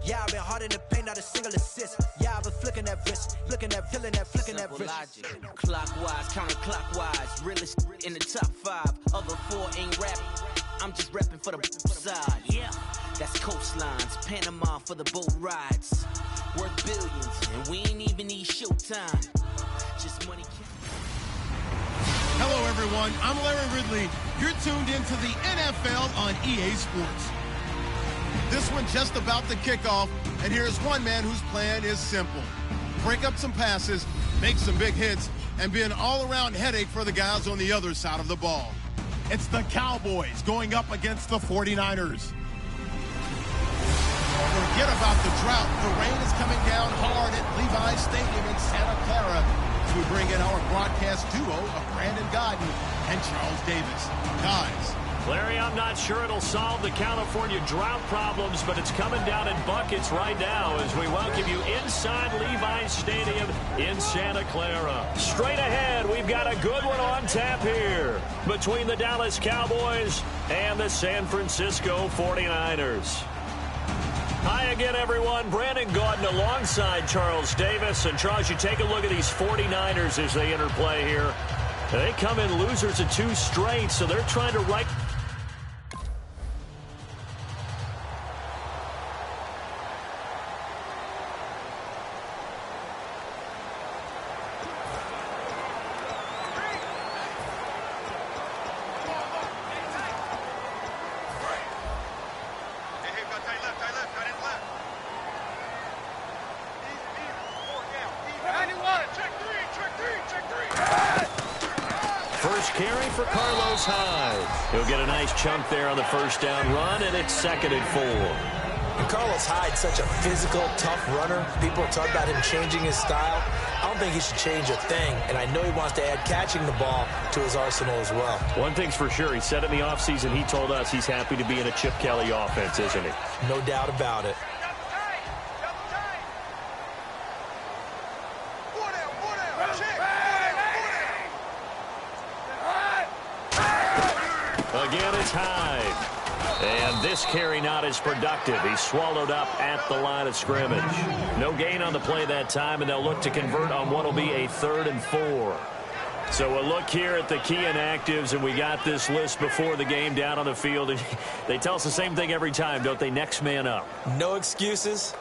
Yeah, I've been hard in the paint, not a single assist. Yeah, I've been flicking that wrist, flicking that, feeling that, flicking that wrist. Logic, clockwise, counterclockwise, realest in the top 5. Other 4 ain't rapping, I'm just repping for the side. Yeah, that's coastlines, Panama for the boat rides. Worth billions, and we ain't even need showtime. Just money. Hello, everyone. I'm Larry Ridley. You're tuned into the NFL on EA Sports. This one just about to kick off, and here's one man whose plan is simple. Break up some passes, make some big hits, and be an all-around headache for the guys on the other side of the ball. It's the Cowboys going up against the 49ers. Forget about the drought. The rain is coming down hard at Levi's Stadium in Santa Clara as we bring in our broadcast duo of Brandon Godden and Charles Davis. Guys. Larry, I'm not sure it'll solve the California drought problems, but it's coming down in buckets right now as we welcome you inside Levi's Stadium in Santa Clara. Straight ahead, we've got a good one on tap here between the Dallas Cowboys and the San Francisco 49ers. Hi again, everyone. Brandon Gaudin alongside Charles Davis. And, Charles, you take a look at these 49ers as they enter play here. They come in losers of 2 straight, so they're trying to right... Carry for Carlos Hyde. He'll get a nice chunk there on the first down run, and it's 2nd and 4. And Carlos Hyde's such a physical, tough runner. People are talking about him changing his style. I don't think he should change a thing, and I know he wants to add catching the ball to his arsenal as well. One thing's for sure, he said in the offseason, he told us he's happy to be in a Chip Kelly offense, isn't he? No doubt about it. Again, it's Hyde. And this carry not as productive. He's swallowed up at the line of scrimmage. No gain on the play that time, and they'll look to convert on what will be a 3rd and 4. So a look here at the key inactives, and we got this list before the game down on the field. And they tell us the same thing every time, don't they? Next man up. No excuses.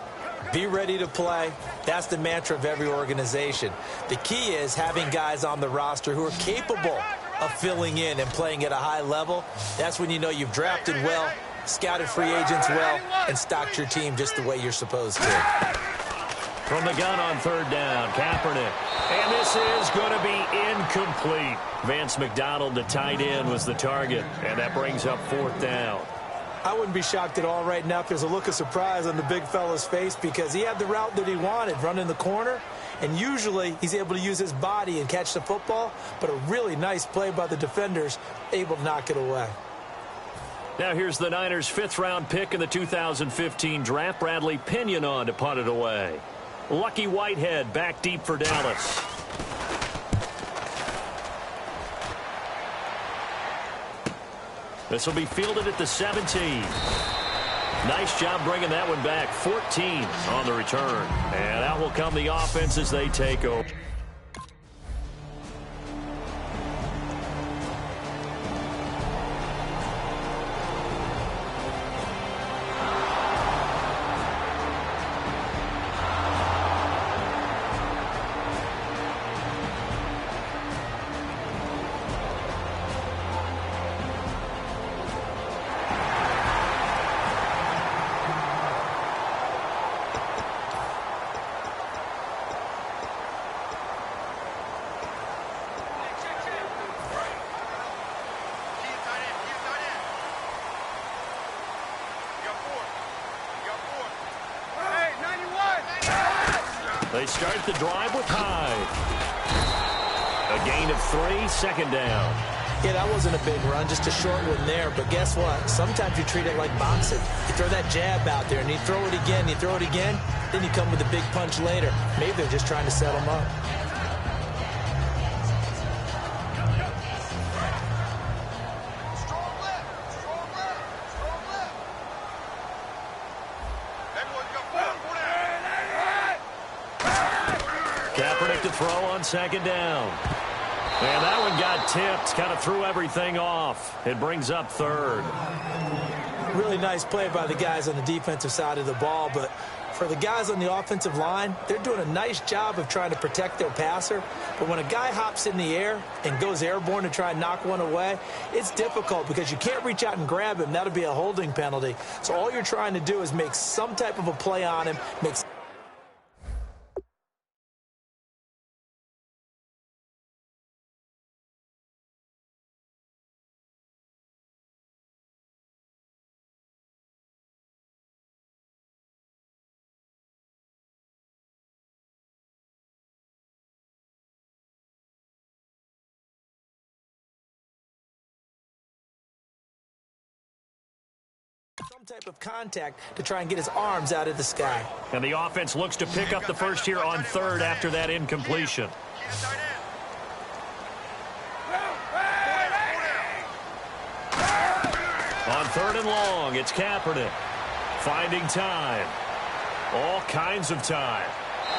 Be ready to play. That's the mantra of every organization. The key is having guys on the roster who are capable of filling in and playing at a high level. That's when you know you've drafted well, scouted free agents well, and stocked your team just the way you're supposed to. From the gun on 3rd down, Kaepernick. And this is going to be incomplete. Vance McDonald, the tight end, was the target, and that brings up 4th down. I wouldn't be shocked at all right now if there's a look of surprise on the big fella's face because he had the route that he wanted, running the corner. And usually he's able to use his body and catch the football, but a really nice play by the defenders, able to knock it away. Now here's the Niners' 5th-round pick in the 2015 draft, Bradley Pinion on to punt it away. Lucky Whitehead back deep for Dallas. This will be fielded at the 17. Nice job bringing that one back. 14 on the return. And out will come the offense as they take over. They start the drive with Hyde. A gain of 3, 2nd down. Yeah, that wasn't a big run, just a short one there. But guess what? Sometimes you treat it like boxing. You throw that jab out there, and you throw it again, you throw it again, then you come with a big punch later. Maybe they're just trying to set him up. Kaepernick to throw on second down. And that one got tipped, kind of threw everything off. It brings up third. Really nice play by the guys on the defensive side of the ball, but for the guys on the offensive line, they're doing a nice job of trying to protect their passer. But when a guy hops in the air and goes airborne to try and knock one away, it's difficult because you can't reach out and grab him. That'll be a holding penalty. So all you're trying to do is make some type of a play on him, make some type of contact to try and get his arms out of the sky. And the offense looks to pick up the first here on third after that incompletion. On third and long, it's Kaepernick. Finding time. All kinds of time.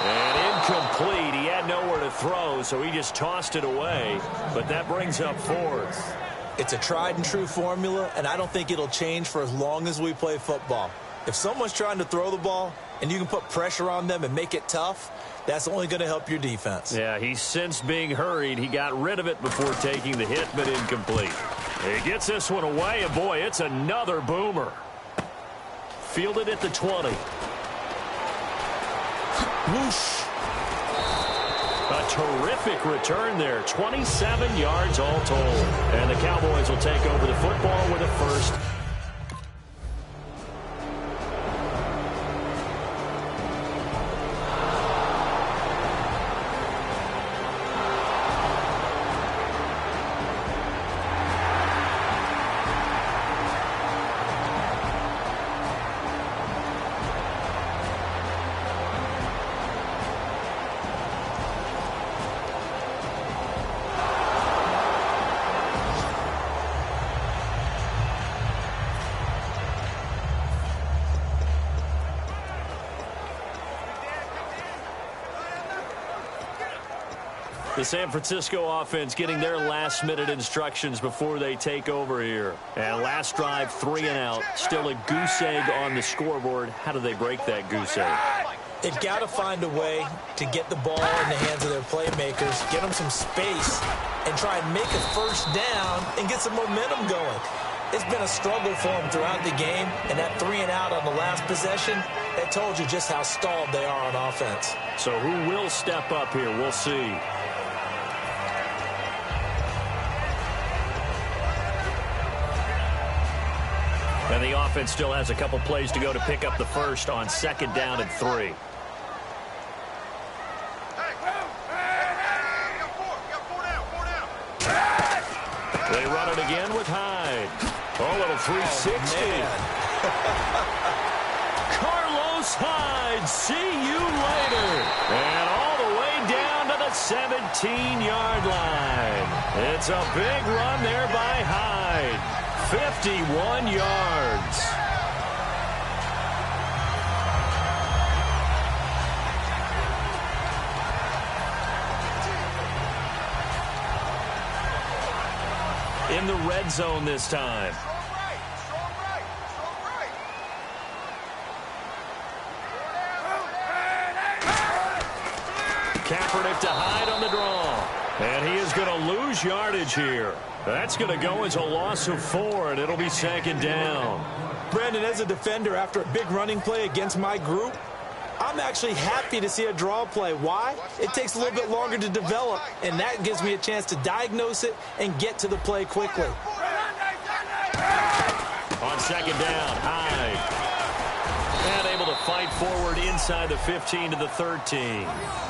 And incomplete. He had nowhere to throw, so he just tossed it away. But that brings up fourth. It's a tried-and-true formula, and I don't think it'll change for as long as we play football. If someone's trying to throw the ball and you can put pressure on them and make it tough, that's only going to help your defense. Yeah, he's since being hurried. He got rid of it before taking the hit, but incomplete. He gets this one away, and boy, it's another boomer. Fielded at the 20. Whoosh. A terrific return there. 27 yards all told. And the Cowboys will take over the football with a first. The San Francisco offense getting their last-minute instructions before they take over here. And last drive, 3 and out. Still a goose egg on the scoreboard. How do they break that goose egg? They've got to find a way to get the ball in the hands of their playmakers, get them some space, and try and make a first down and get some momentum going. It's been a struggle for them throughout the game, and that 3 and out on the last possession, that told you just how stalled they are on offense. So who will step up here? We'll see. And the offense still has a couple plays to go to pick up the first on second down and 3. They run it again with Hyde. Oh, little 360. Carlos Hyde, see you later. And all the way down to the 17-yard line. It's a big run there by Hyde. 51 yards. In the red zone this time. Kaepernick to Hyde on the draw. And he is going to lose yardage here. That's going to go as a loss of 4, and it'll be second down. Brandon, as a defender, after a big running play against my group, I'm actually happy to see a draw play. Why? It takes a little bit longer to develop, and that gives me a chance to diagnose it and get to the play quickly. On second down, Hyde. And able to fight forward inside the 15 to the 13.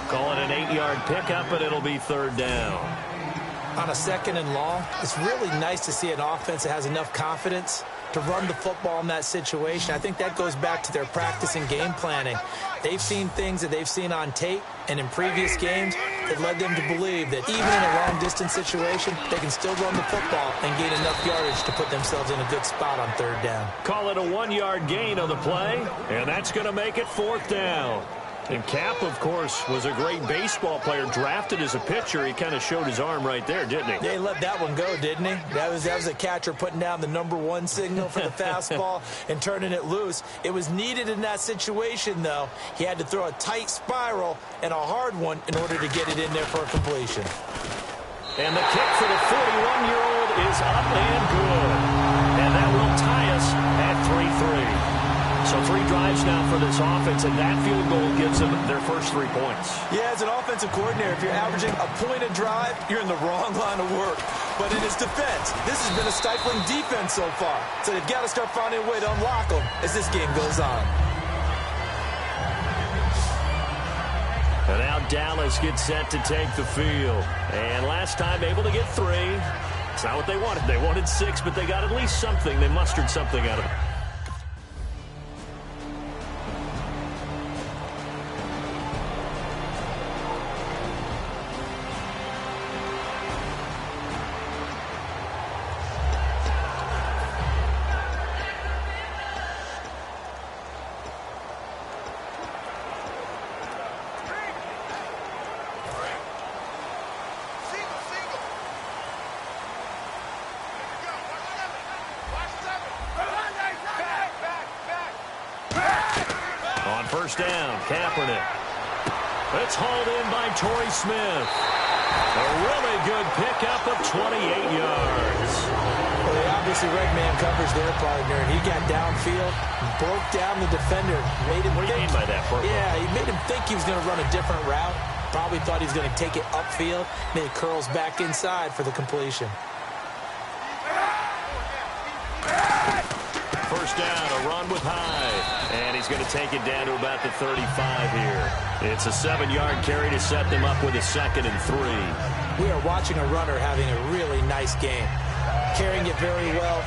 Call it an 8-yard pickup, but it'll be third down. On a second and long, it's really nice to see an offense that has enough confidence to run the football in that situation. I think that goes back to their practice and game planning. They've seen things that they've seen on tape and in previous games that led them to believe that even in a long-distance situation, they can still run the football and gain enough yardage to put themselves in a good spot on third down. Call it a 1-yard gain on the play, and that's going to make it fourth down. And Cap, of course, was a great baseball player, drafted as a pitcher. He kind of showed his arm right there, didn't he? Yeah, he let that one go, didn't he? That was a catcher putting down the #1 signal for the fastball and turning it loose. It was needed in that situation, though. He had to throw a tight spiral and a hard one in order to get it in there for a completion. And the kick for the 41-year-old is up and good. And that will tie us at 3-3. So 3 drives now for this offense, and that field goal gives them their first 3 points. Yeah, as an offensive coordinator, if you're averaging a point a drive, you're in the wrong line of work. But in his defense, this has been a stifling defense so far. So they've got to start finding a way to unlock them as this game goes on. And now Dallas gets set to take the field. And last time able to get 3. It's not what they wanted. They wanted 6, but they got at least something. They mustered something out of it. First down, Kaepernick. It's hauled in by Torrey Smith. A really good pickup of 28 yards. Well, they obviously read man coverage their partner, and he got downfield, broke down the defender. Made him what do you mean by that, Purple? Yeah, he made him think he was going to run a different route. Probably thought he was going to take it upfield. Then he curls back inside for the completion. First down, a run with Hyde. And he's going to take it down to about the 35 here. It's a 7-yard carry to set them up with a 2nd and 3. We are watching a runner having a really nice game. Carrying it very well.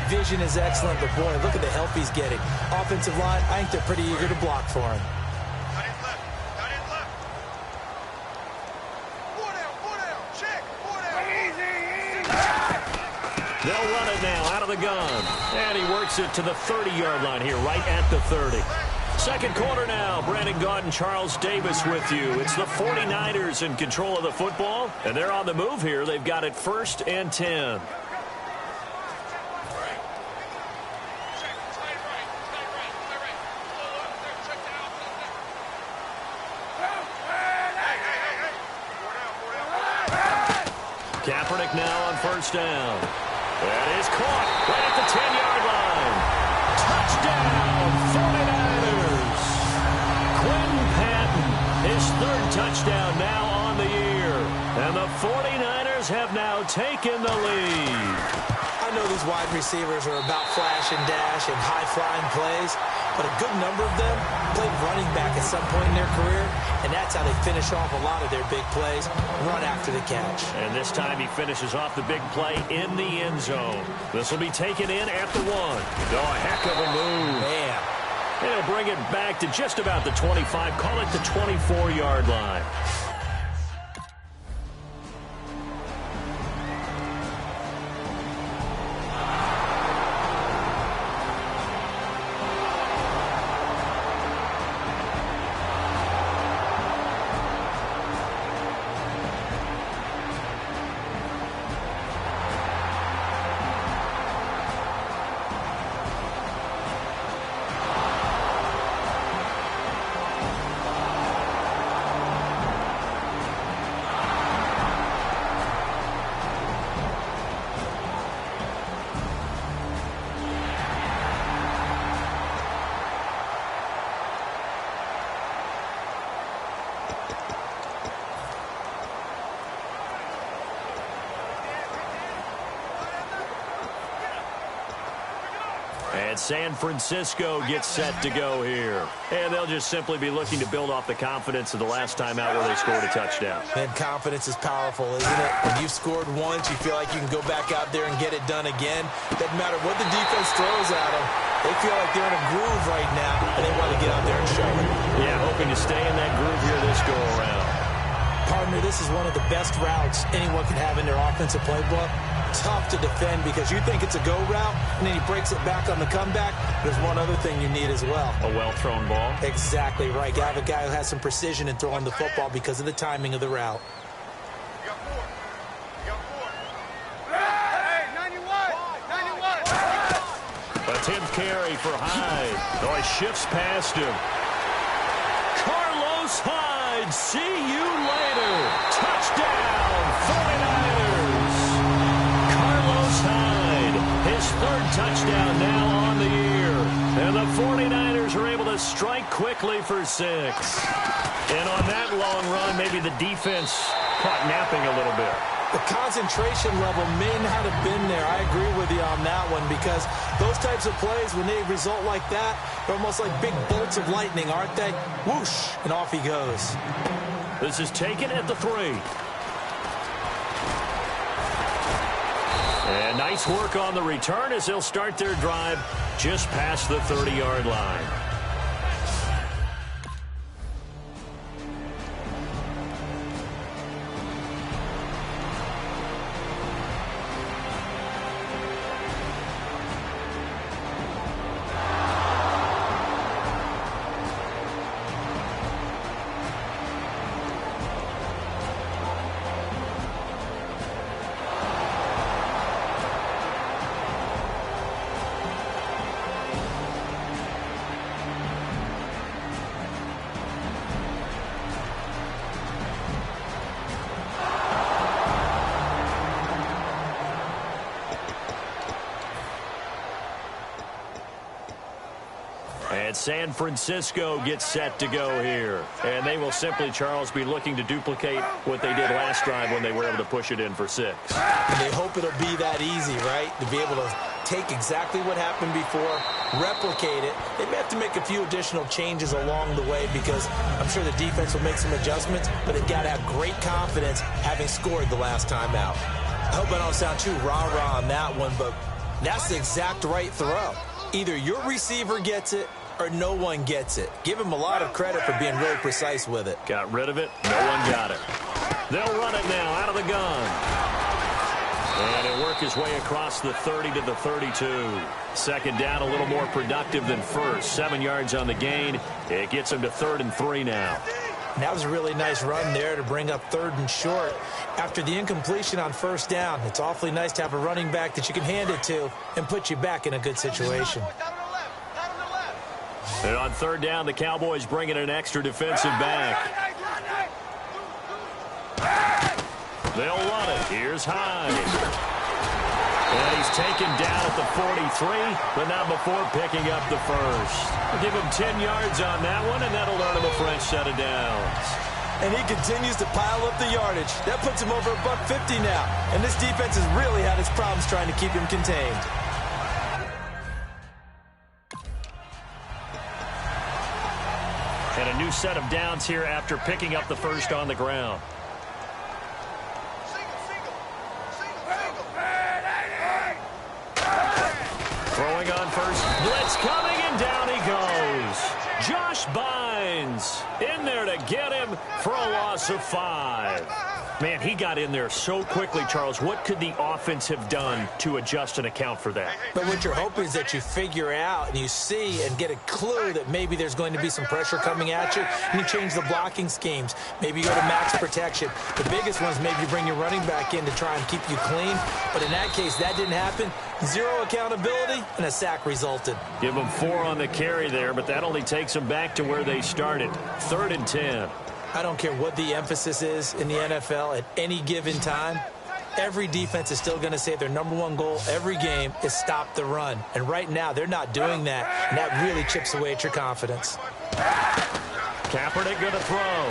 Vision is excellent, but boy, look at the help he's getting. Offensive line, I think they're pretty eager to block for him. They'll run it now out of the gun. And he works it to the 30-yard line here, right at the 30. Second quarter now. Brandon Gaudin and Charles Davis with you. It's the 49ers in control of the football, and they're on the move here. They've got it 1st and 10. Kaepernick now on first down. That is caught right at the 10-yard line. Touchdown, 49ers. Quentin Patton, his 3rd touchdown now on the year. And the 49ers have now taken the lead. I know these wide receivers are about flash and dash and high-flying plays, but a good number of them played running back at some point in their career, and that's how they finish off a lot of their big plays, run after the catch. And this time he finishes off the big play in the end zone. This will be taken in at the 1. Oh, a heck of a move. Man. And he'll bring it back to just about the 25, call it the 24-yard line. And San Francisco gets set to go here. And they'll just simply be looking to build off the confidence of the last time out where they scored a touchdown. And confidence is powerful, isn't it? When you've scored once, you feel like you can go back out there and get it done again. Doesn't matter what the defense throws at them. They feel like they're in a groove right now, and they want to get out there and show it. Yeah, hoping to stay in that groove here this go-around. Partner, this is one of the best routes anyone can have in their offensive playbook. tough to defend because you think it's a go route, and then he breaks it back on the comeback. There's one other thing you need as well. A well-thrown ball. Exactly right. You have a guy who has some precision in throwing the football because of the timing of the route. A 10th carry for Hyde. Oh, he shifts past him. Carlos Hyde, see you later. Touchdown, 49ers. Carlos Hyde, his third touchdown now on the year. And the 49ers are able to strike quickly for 6. And on that long run, maybe the defense caught napping a little bit. The concentration level may not have been there. I agree with you on that one because those types of plays, when they result like that, they're almost like big bolts of lightning, aren't they? Whoosh, and off he goes. This is taken at the 3. And nice work on the return as they'll start their drive just past the 30-yard line. And San Francisco gets set to go here. And they will simply, Charles, be looking to duplicate what they did last drive when they were able to push it in for 6. And they hope it'll be that easy, right? To be able to take exactly what happened before, replicate it. They may have to make a few additional changes along the way because I'm sure the defense will make some adjustments, but they've got to have great confidence having scored the last time out. I hope I don't sound too rah-rah on that one, but that's the exact right throw. Either your receiver gets it or no one gets it. Give him a lot of credit for being really precise with it. Got rid of it. No one got it. They'll run it now out of the gun. And he'll work his way across the 30 to the 32. Second down, a little more productive than first. 7 yards on the gain. It gets him to 3rd and 3 now. And that was a really nice run there to bring up 3rd and short. After the incompletion on 1st down, it's awfully nice to have a running back that you can hand it to and put you back in a good situation. And on 3rd down, the Cowboys bring in an extra defensive back. They'll run it. Here's Hyde. And he's taken down at the 43, but not before picking up the first. We'll give him 10 yards on that one, and that'll earn him a fresh set of downs. And he continues to pile up the yardage. That puts him over $150 now. And this defense has really had its problems trying to keep him contained. And a new set of downs here after picking up the first on the ground. Throwing on first. Blitz coming, and down he goes. Josh Bynes in there to get him for a loss of 5. Man, he got in there so quickly, Charles. What could the offense have done to adjust and account for that? But what you're hoping is that you figure out and you see and get a clue that maybe there's going to be some pressure coming at you, and you change the blocking schemes. Maybe you go to max protection. The biggest one is maybe you bring your running back in to try and keep you clean. But in that case, that didn't happen. 0 accountability, and a sack resulted. Give them 4 on the carry there, but that only takes them back to where they started. 3rd and 10. I don't care what the emphasis is in the NFL at any given time. Every defense is still going to say their #1 goal every game is stop the run. And right now, they're not doing that, and that really chips away at your confidence. Kaepernick going to throw.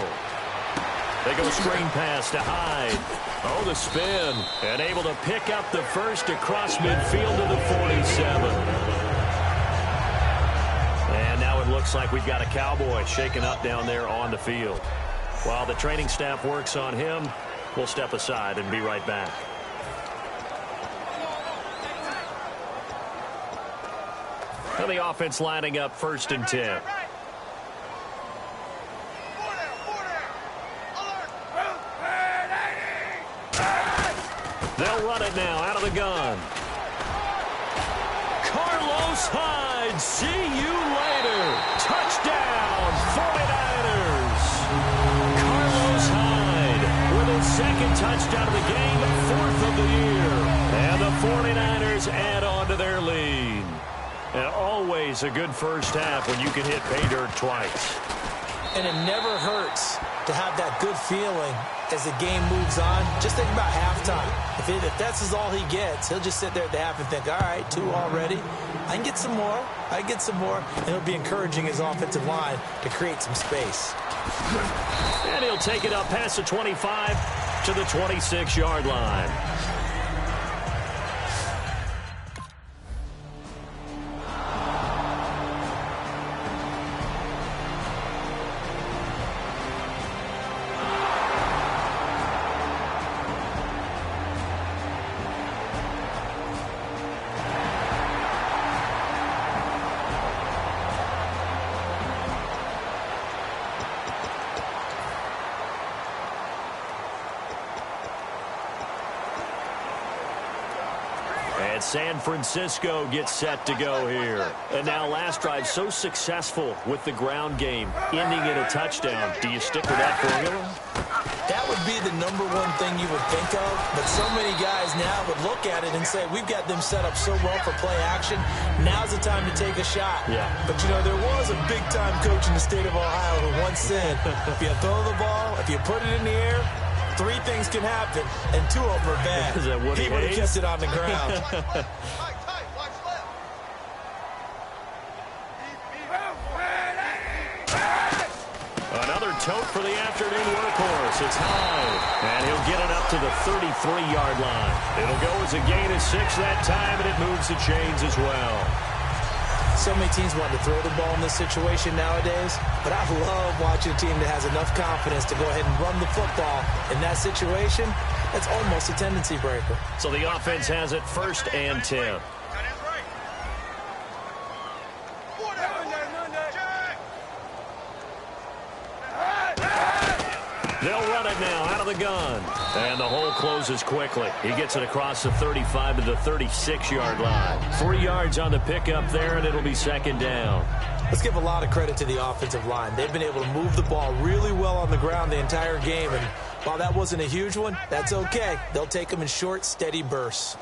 They go screen pass to Hyde. Oh, the spin. And able to pick up the first across midfield to the 47. And now it looks like we've got a Cowboy shaken up down there on the field. While the training staff works on him, we'll step aside and be right back. And the offense lining up 1st and 10. They'll run it now out of the gun. Carlos Hyde, see you later. Touchdown, 49ers. Carlos Hyde with his second touchdown of the game, 4th of the year. And the 49ers add on to their lead. And always a good first half when you can hit pay dirt twice. And it never hurts to have that good feeling as the game moves on. Just think about halftime. If that's all he gets, he'll just sit there at the half and think, all right, 2 already. I can get some more. I can get some more. And he'll be encouraging his offensive line to create some space. And he'll take it up past the 25 to the 26-yard line. And San Francisco gets set to go here. And now last drive so successful with the ground game, ending in a touchdown. Do you stick with that formula? That would be the #1 thing you would think of, but so many guys now would look at it and say, we've got them set up so well for play action. Now's the time to take a shot. Yeah. But, you know, there was a big-time coach in the state of Ohio who once said, if you throw the ball, if you put it in the air, 3 things can happen, and 2 of them are bad. Is that what he would have kept it on the ground. Another tote for the afternoon workhorse. It's Hyde, and he'll get it up to the 33-yard line. It'll go as a gain of 6 that time, and it moves the chains as well. So many teams want to throw the ball in this situation nowadays, but I love watching a team that has enough confidence to go ahead and run the football. In that situation, that's almost a tendency breaker. So the offense has it 1st and 10. They'll run it now out of the gun. And the hole closes quickly. He gets it across the 35 to the 36-yard line. 3 yards on the pickup there, and it'll be 2nd down. Let's give a lot of credit to the offensive line. They've been able to move the ball really well on the ground the entire game. And while that wasn't a huge one, that's okay. They'll take them in short, steady bursts.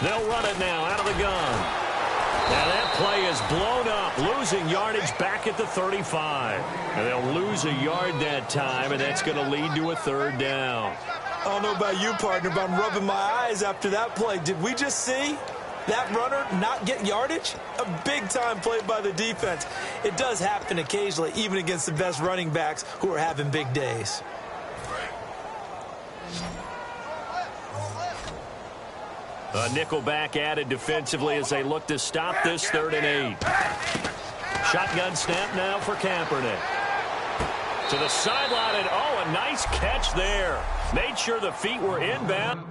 They'll run it now out of the gun. Now that play is blown up, losing yardage back at the 35. And they'll lose a yard that time, and that's going to lead to a 3rd down. I don't know about you, partner, but I'm rubbing my eyes after that play. Did we just see that runner not get yardage? A big-time play by the defense. It does happen occasionally, even against the best running backs who are having big days. A nickel back added defensively as they look to stop this 3rd and 8. Shotgun snap now for Kaepernick. To the sideline, and oh, a nice catch there. Made sure the feet were inbound.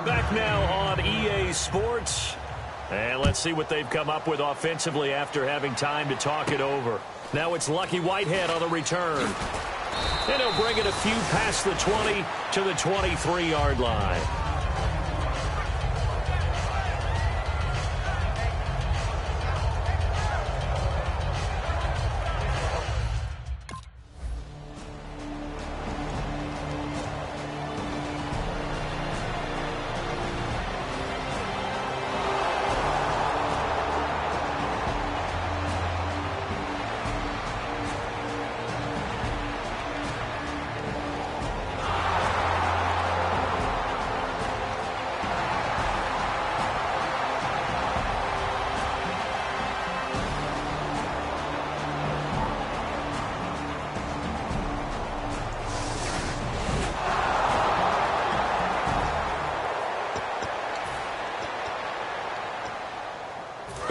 Back now on EA Sports. And let's see what they've come up with offensively after having time to talk it over. Now it's Lucky Whitehead on the return. And he'll bring it a few past the 20 to the 23-yard line.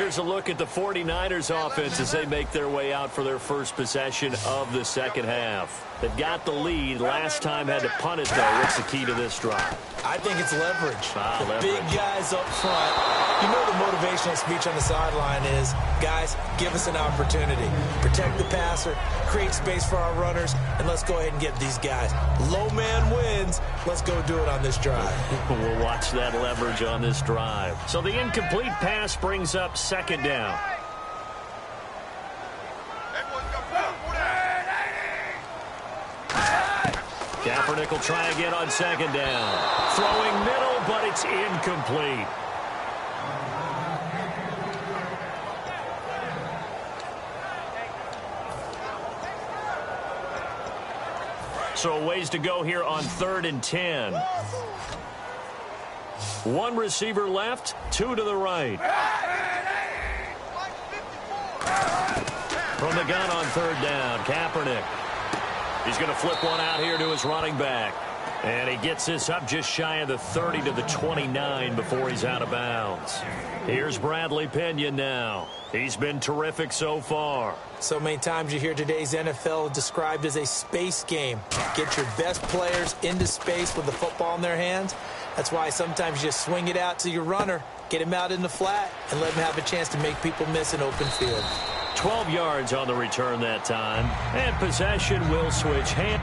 Here's a look at the 49ers offense as they make their way out for their first possession of the second half. They've got the lead. Last time had to punt it, though. What's the key to this drive? I think it's leverage. Leverage. Big guys up front. You know the motivational speech on the sideline is, guys, give us an opportunity. Protect the passer, create space for our runners, and let's go ahead and get these guys. Low man wins. Let's go do it on this drive. We'll watch that leverage on this drive. So the incomplete pass brings up second down. Kaepernick will try again on second down. Throwing middle, but it's incomplete. So a ways to go here on 3rd and 10. One receiver left, two to the right. From the gun on 3rd down, Kaepernick. He's going to flip one out here to his running back. And he gets this up just shy of the 30 to the 29 before he's out of bounds. Here's Bradley Pinion now. He's been terrific so far. So many times you hear today's NFL described as a space game. Get your best players into space with the football in their hands. That's why sometimes you swing it out to your runner, get him out in the flat, and let him have a chance to make people miss an open field. 12 yards on the return that time. And possession will switch hands.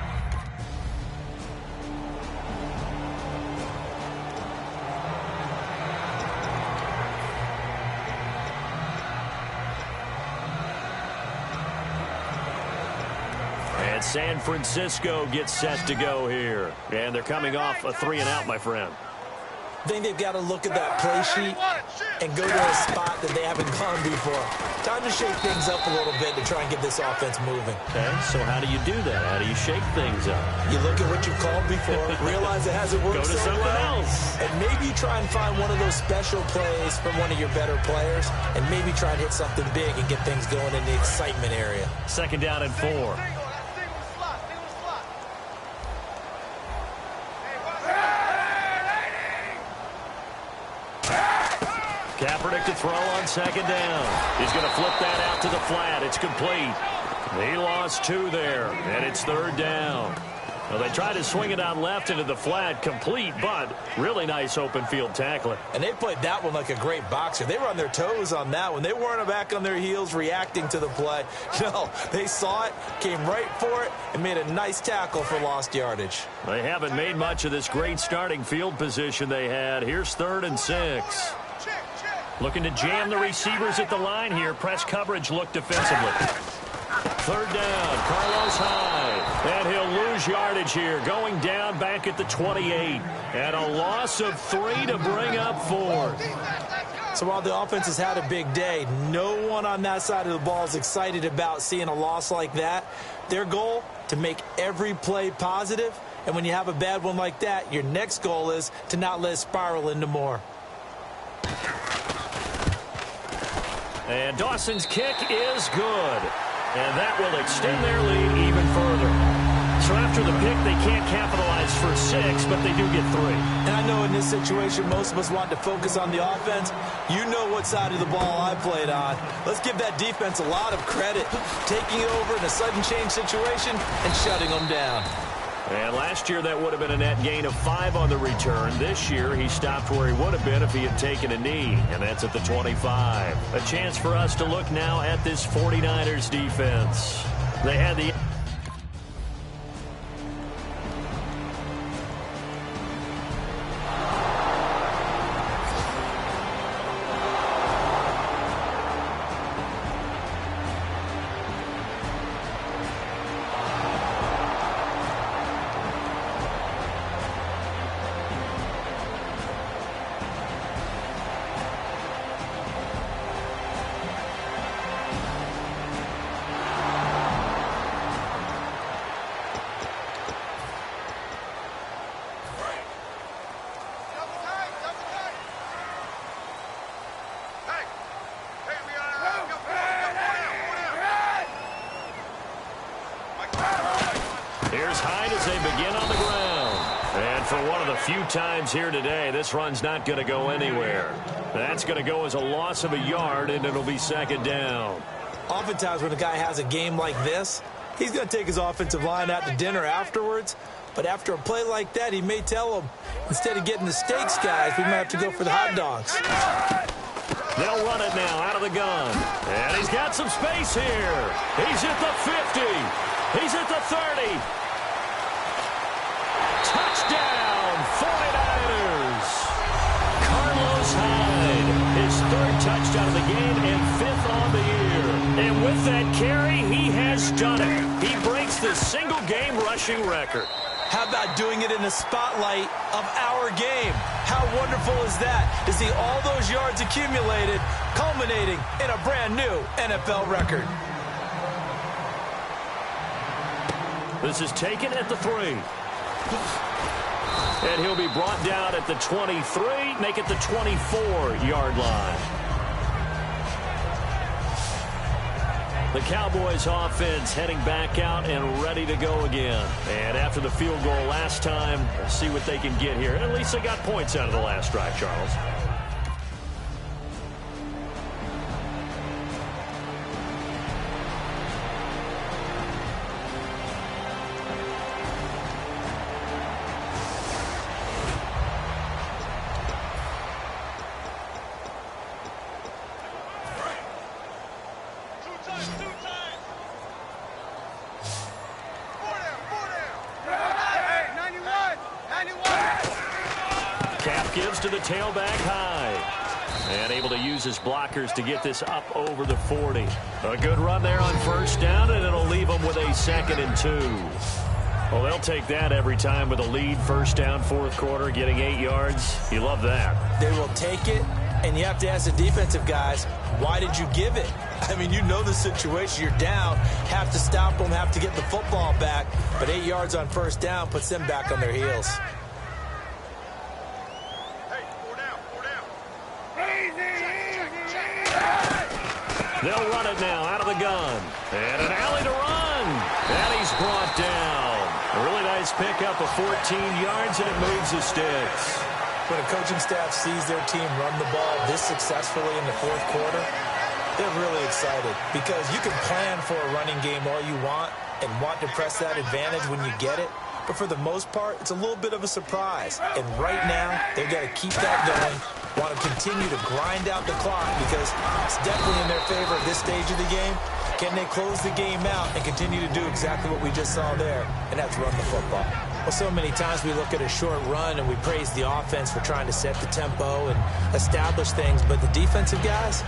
And San Francisco gets set to go here. And they're coming off a 3-and-out, my friend. I think they've got to look at that play sheet and go to a spot that they haven't gone before. Time to shake things up a little bit to try and get this offense moving. Okay, so how do you do that? How do you shake things up? You look at what you've called before, realize it hasn't worked Go to so something well, else. and maybe try and find one of those special plays from one of your better players, and maybe try and hit something big and get things going in the excitement area. 2nd down and 4. Kaepernick to throw on 2nd down. He's going to flip that out to the flat. It's complete. He lost 2 there, and it's 3rd down. Well, they tried to swing it out left into the flat, complete, but really nice open field tackling. And they played that one like a great boxer. They were on their toes on that one. They weren't back on their heels reacting to the play. No, they saw it, came right for it, and made a nice tackle for lost yardage. They haven't made much of this great starting field position they had. Here's 3rd and 6. Looking to jam the receivers at the line here. Press coverage look defensively. 3rd down, Carlos Hyde. And he'll lose yardage here. Going down back at the 28. And a loss of 3 to bring up 4th. So while the offense has had a big day, no one on that side of the ball is excited about seeing a loss like that. Their goal, to make every play positive. And when you have a bad one like that, your next goal is to not let it spiral into more. And Dawson's kick is good. And that will extend their lead even further. So after the pick, they can't capitalize for 6, but they do get 3. And I know in this situation, most of us want to focus on the offense. You know what side of the ball I played on. Let's give that defense a lot of credit. Taking it over in a sudden change situation and shutting them down. And last year, that would have been a net gain of 5 on the return. This year, he stopped where he would have been if he had taken a knee, and that's at the 25. A chance for us to look now at this 49ers defense. They had the... for one of the few times here today, this run's not going to go anywhere. That's going to go as a loss of a yard, and it'll be second down. Oftentimes when a guy has a game like this, he's going to take his offensive line out to dinner afterwards. But after a play like that, he may tell them, instead of getting the steaks, guys, we might have to go for the hot dogs. They'll run it now out of the gun. And he's got some space here. He's at the 50. He's at the 30. Touchdown, 49ers. Carlos Hyde, his third touchdown of the game and fifth on the year. And with that carry, he has done it. He breaks the single-game rushing record. How about doing it in the spotlight of our game? How wonderful is that to see all those yards accumulated, culminating in a brand new NFL record. This is taken at the 3. And he'll be brought down at the 23, make it the 24-yard line. The Cowboys offense heading back out and ready to go again. And after the field goal last time, we'll see what they can get here. At least they got points out of the last drive, Charles. Gives to the tailback high. And able to use his blockers to get this up over the 40. A good run there on first down, and it'll leave them with a 2nd and 2. Well, they'll take that every time with a lead, first down, fourth quarter, getting 8 yards. You love that. They will take it, and you have to ask the defensive guys, why did you give it? I mean, you know the situation. You're down, have to stop them, have to get the football back. But 8 yards on first down puts them back on their heels. They'll run it now out of the gun. And an alley to run. And he's brought down. A really nice pickup of 14 yards, and it moves the sticks. When a coaching staff sees their team run the ball this successfully in the fourth quarter, they're really excited because you can plan for a running game all you want and want to press that advantage when you get it. But for the most part, it's a little bit of a surprise. And right now, they've got to keep that going, want to continue to grind out the clock because it's definitely in their favor at this stage of the game. Can they close the game out and continue to do exactly what we just saw there, and that's run the football? Well, so many times we look at a short run and we praise the offense for trying to set the tempo and establish things, but the defensive guys,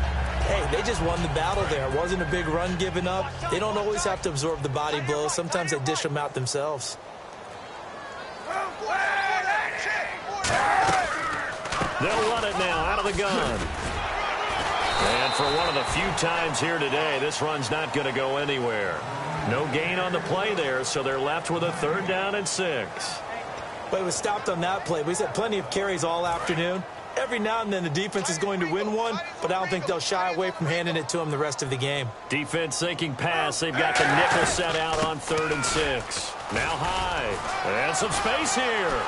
hey, they just won the battle there. It wasn't a big run given up. They don't always have to absorb the body blows. Sometimes they dish them out themselves. They'll run it now out of the gun. And for one of the few times here today, this run's not going to go anywhere. No gain on the play there, so they're left with a 3rd down and 6. But it was stopped on that play. We've had plenty of carries all afternoon. Every now and then the defense is going to win one, but I don't think they'll shy away from handing it to them the rest of the game. Defense thinking pass. They've got the nickel set out on 3rd and 6. Now high. And some space here.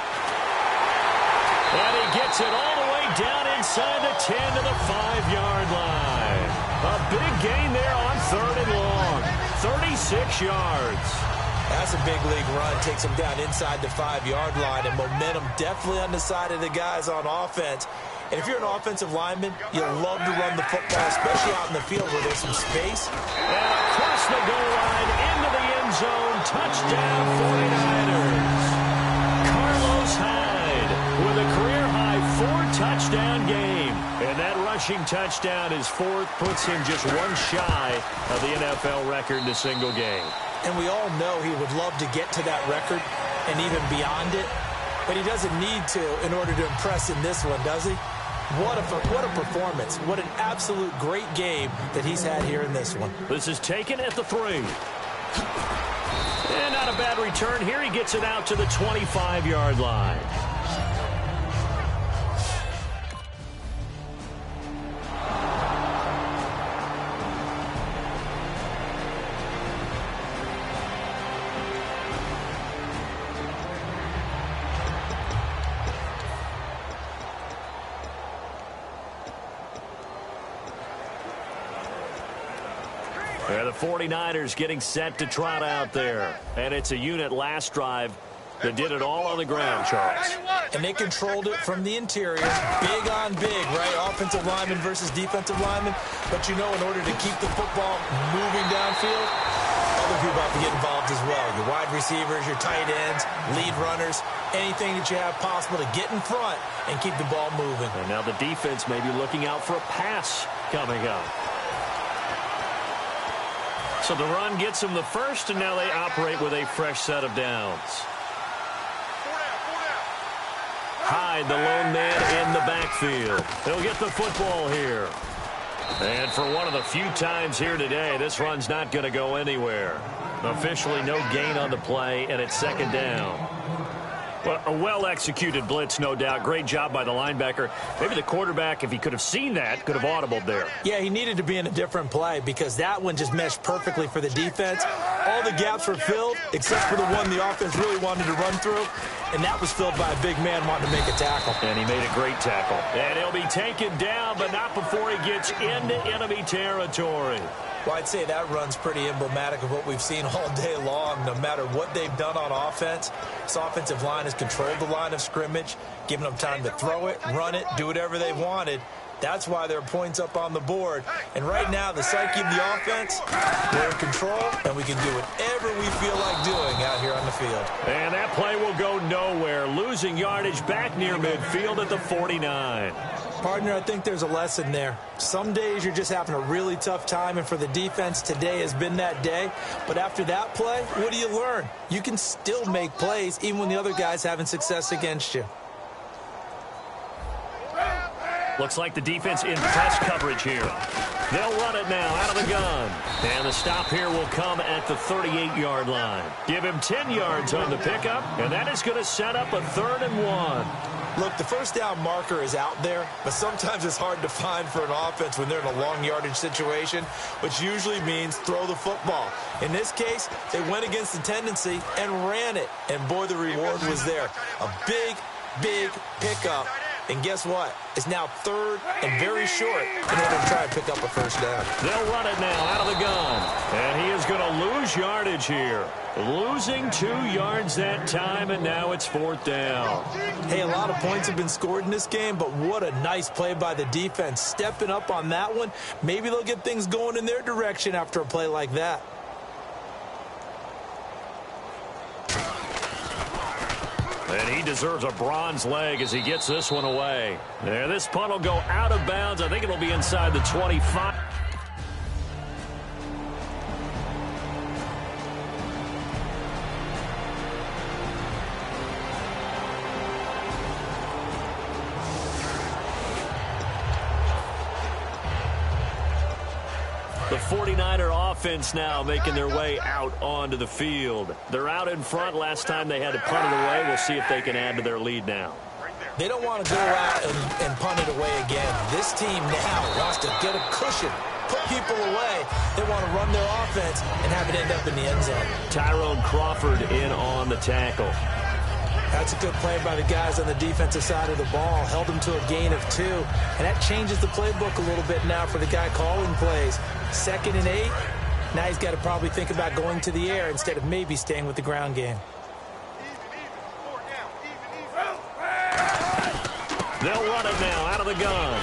And he gets it all the way down inside the 10 to the 5-yard line. A big gain there on 3rd and long. 36 yards. That's a big league run. Takes him down inside the 5-yard line, and momentum definitely on the side of the guys on offense. And if you're an offensive lineman, you love to run the football, especially out in the field where there's some space. And across the goal line into the end zone. Touchdown 49ers. Carlos Hyde with a career-high 4-touchdown game. And that rushing touchdown, his 4th, puts him just one shy of the NFL record in a single game. And we all know he would love to get to that record and even beyond it. But he doesn't need to in order to impress in this one, does he? What a performance. What an absolute great game that he's had here in this one. This is taken at the 3. And not a bad return here. He gets it out to the 25-yard line. 49ers getting set to trot out there. And it's a unit last drive that did it all on the ground, Charles. And they controlled it from the interior. Big on big, right? Offensive lineman versus defensive lineman. But you know, in order to keep the football moving downfield, other people have to get involved as well. Your wide receivers, your tight ends, lead runners, anything that you have possible to get in front and keep the ball moving. And now the defense may be looking out for a pass coming up. So the run gets them the first, and now they operate with a fresh set of downs. Hyde, the lone man in the backfield. He'll get the football here. And for one of the few times here today, this run's not going to go anywhere. Officially no gain on the play, and it's second down. Well, a well-executed blitz, no doubt. Great job by the linebacker. Maybe the quarterback, if he could have seen that, could have audibled there. Yeah, he needed to be in a different play because that one just meshed perfectly for the defense. All the gaps were filled except for the one the offense really wanted to run through, and that was filled by a big man wanting to make a tackle. And he made a great tackle. And he'll be taken down, but not before he gets into enemy territory. Well, I'd say that run's pretty emblematic of what we've seen all day long. No matter what they've done on offense, this offensive line has controlled the line of scrimmage, giving them time to throw it, run it, do whatever they wanted. That's why there are points up on the board. And right now, the psyche of the offense, we're in control, and we can do whatever we feel like doing out here on the field. And that play will go nowhere, losing yardage back near midfield at the 49. Partner, I think there's a lesson there. Some days you're just having a really tough time, and for the defense, today has been that day. But after that play, what do you learn? You can still make plays even when the other guy's having success against you. Looks like the defense in press coverage here. They'll run it now out of the gun. And the stop here will come at the 38-yard line. Give him 10 yards on the pickup, and that is going to set up a 3rd and 1. Look, the first down marker is out there, but sometimes it's hard to find for an offense when they're in a long yardage situation, which usually means throw the football. In this case, they went against the tendency and ran it, and boy, the reward was there. A big, big pickup. And guess what? It's now 3rd and very short in order to try and pick up a first down. They'll run it now out of the gun. And he is going to lose yardage here. Losing 2 yards that time, and now it's 4th down. Hey, a lot of points have been scored in this game, but what a nice play by the defense. Stepping up on that one. Maybe they'll get things going in their direction after a play like that. And he deserves a bronze leg as he gets this one away. There, this punt will go out of bounds. I think it'll be inside the 25. The 49er offense now making their way out onto the field. They're out in front. Last time they had to punt it away. We'll see if they can add to their lead now. They don't want to go out and punt it away again. This team now wants to get a cushion, put people away. They want to run their offense and have it end up in the end zone. Tyrone Crawford in on the tackle. That's a good play by the guys on the defensive side of the ball. Held them to a gain of 2. And that changes the playbook a little bit now for the guy calling plays. 2nd and 8. Now he's got to probably think about going to the air instead of maybe staying with the ground game. They'll run it now out of the gun.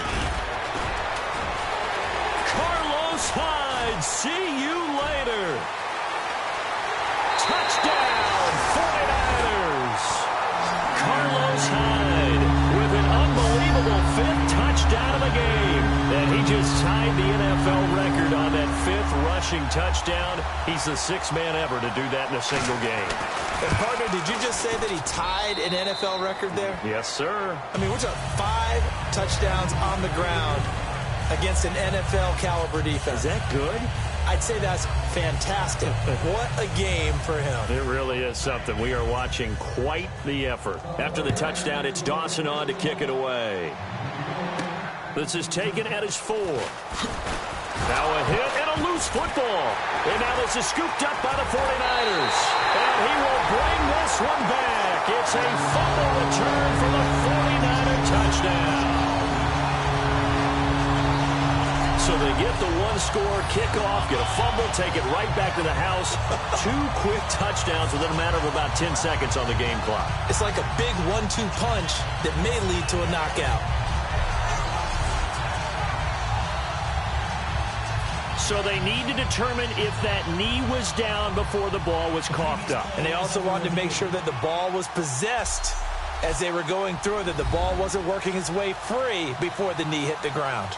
Carlos Hyde, see you later. Touchdown, 49ers. Carlos Hyde with an unbelievable 5th touchdown of the game. And he just tied the NFL record on that 5th rushing touchdown. He's the 6th man ever to do that in a single game. And, partner, did you just say that he tied an NFL record there? Yes, sir. I mean, we're talking 5 touchdowns on the ground against an NFL caliber defense. Is that good? I'd say that's fantastic. What a game for him. It really is something. We are watching quite the effort. After the touchdown, it's Dawson on to kick it away. This is taken at his 4. Now a hit and a loose football. And now this is scooped up by the 49ers. And he will bring this one back. It's a fumble return for the 49er touchdown. So they get the one-score kickoff, get a fumble, take it right back to the house. 2 quick touchdowns within a matter of about 10 seconds on the game clock. It's like a big 1-2 punch that may lead to a knockout. So they need to determine if that knee was down before the ball was coughed up. And they also wanted to make sure that the ball was possessed as they were going through it, that the ball wasn't working its way free before the knee hit the ground.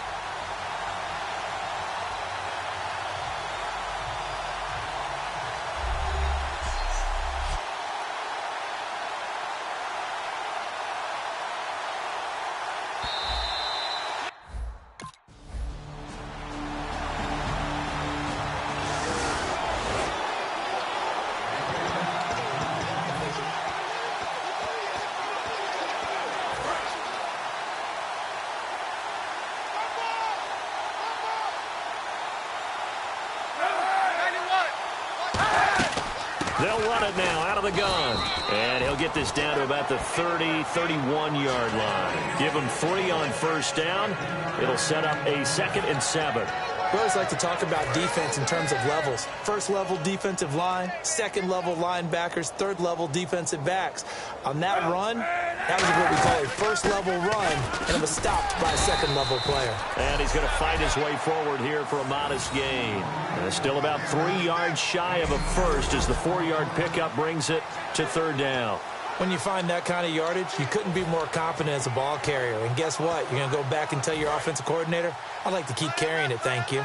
They'll run it now out of the gun. And he'll get this down to about the 30, 31-yard line. Give him 3 on first down. It'll set up a 2nd and 7. We always like to talk about defense in terms of levels. First level defensive line, second level linebackers, third level defensive backs. On that run, that was what we call a first level run, and it was stopped by a second level player. And he's going to fight his way forward here for a modest gain. And it's still about 3 yards shy of a first as the 4-yard pickup brings it to 3rd down. When you find that kind of yardage, you couldn't be more confident as a ball carrier. And guess what? You're going to go back and tell your offensive coordinator, I'd like to keep carrying it, thank you.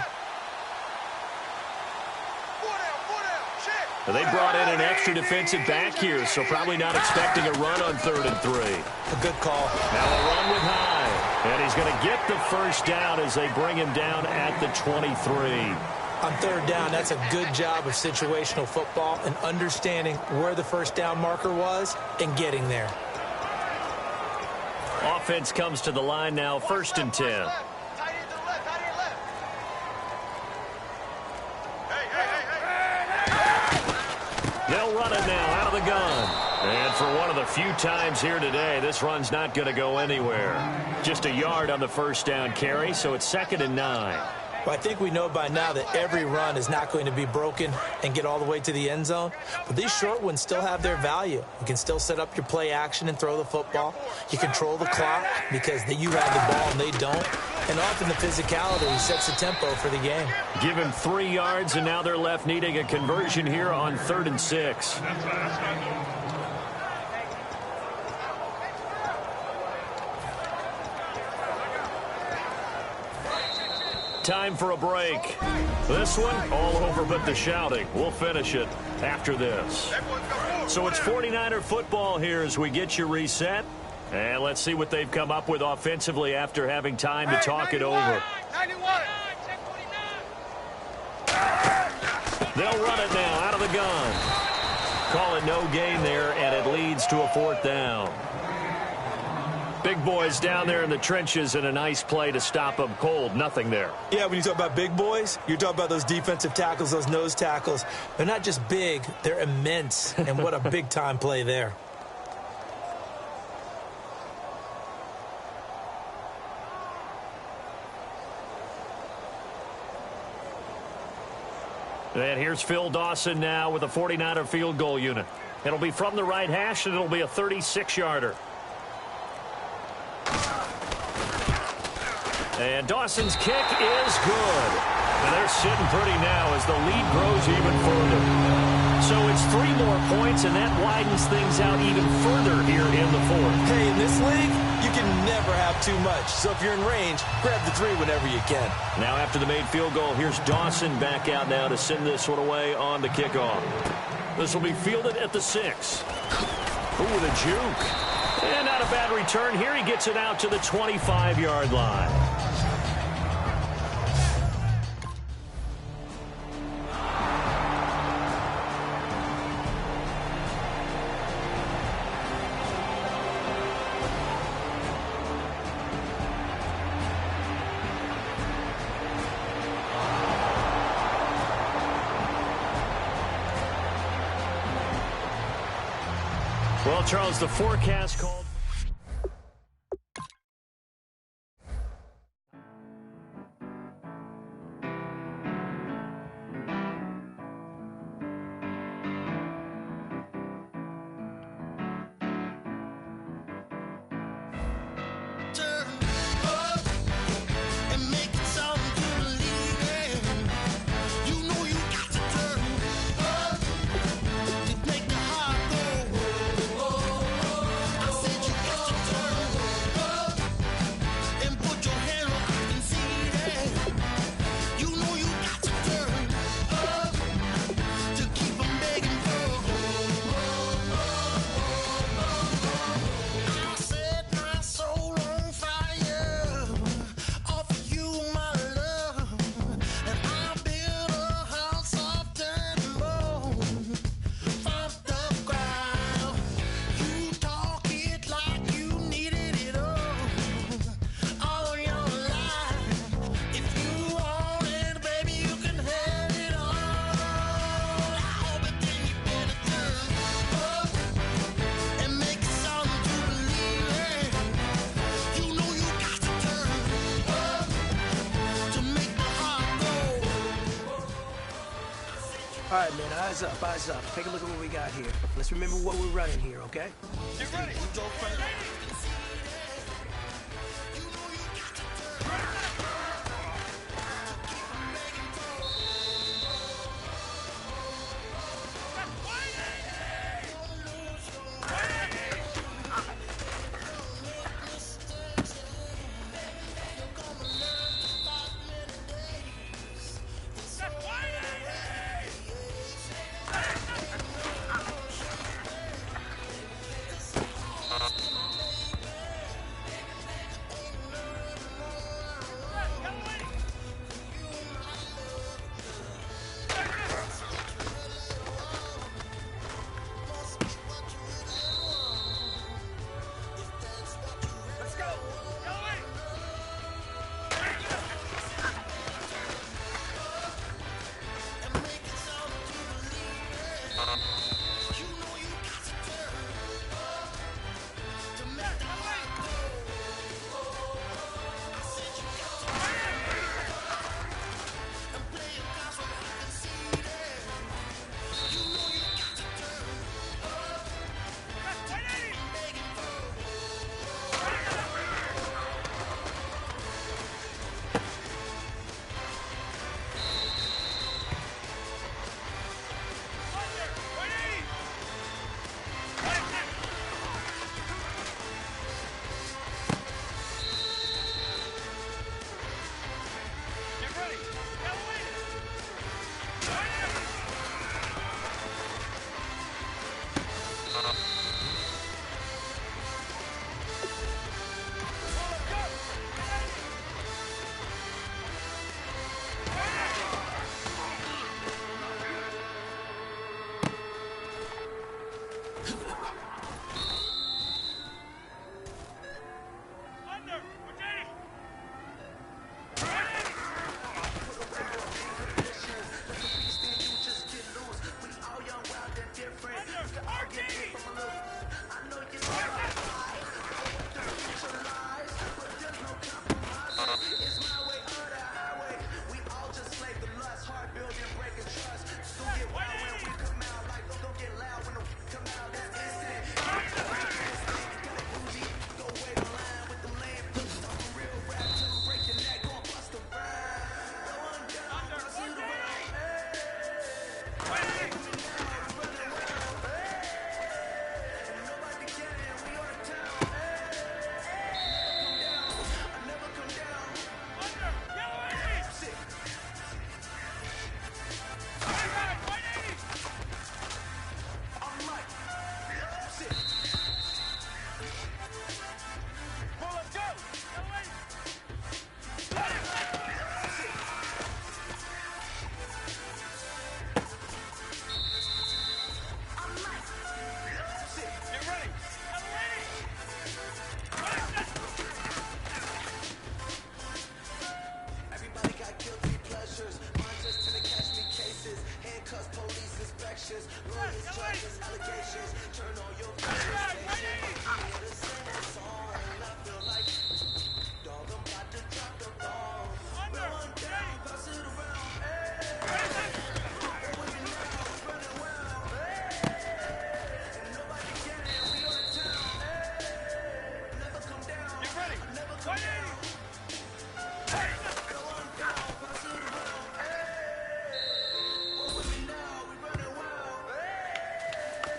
They brought in an extra defensive back here, so probably not expecting a run on 3rd and 3. A good call. Now a run with High. And he's going to get the first down as they bring him down at the 23. On 3rd down, that's a good job of situational football and understanding where the first down marker was and getting there. Offense comes to the line now, 1st and 10. They'll run it now out of the gun. And for one of the few times here today, this run's not going to go anywhere. Just a yard on the first down carry, so it's 2nd and 9. Well, I think we know by now that every run is not going to be broken and get all the way to the end zone. But these short ones still have their value. You can still set up your play action and throw the football. You control the clock because you have the ball and they don't. And often the physicality sets the tempo for the game. Give him 3 yards, and now they're left needing a conversion here on 3rd and 6. Time for a break. This one, all over but the shouting. We'll finish it after this. So it's 49er football here as we get you reset. And let's see what they've come up with offensively after having time to talk it over. They'll run it now out of the gun. Call it no gain there, and it leads to a 4th down. Big boys down there in the trenches, and a nice play to stop them cold. Nothing there. Yeah, when you talk about big boys, you're talking about those defensive tackles, those nose tackles. They're not just big, they're immense. And what a big-time play there. And here's Phil Dawson now with a 49er field goal unit. It'll be from the right hash, and it'll be a 36-yarder. And Dawson's kick is good. And they're sitting pretty now as the lead grows even further. So it's 3 more points, and that widens things out even further here in the 4th. Hey, in this league, you can never have too much. So if you're in range, grab the 3 whenever you can. Now after the made field goal, here's Dawson back out now to send this one away on the kickoff. This will be fielded at the 6. Ooh, the juke. And not a bad return here. He gets it out to the 25-yard line. Well, Charles, the forecast called. All right, man, eyes up, eyes up. Take a look at what we got here. Let's remember what we're running here, okay? Get ready.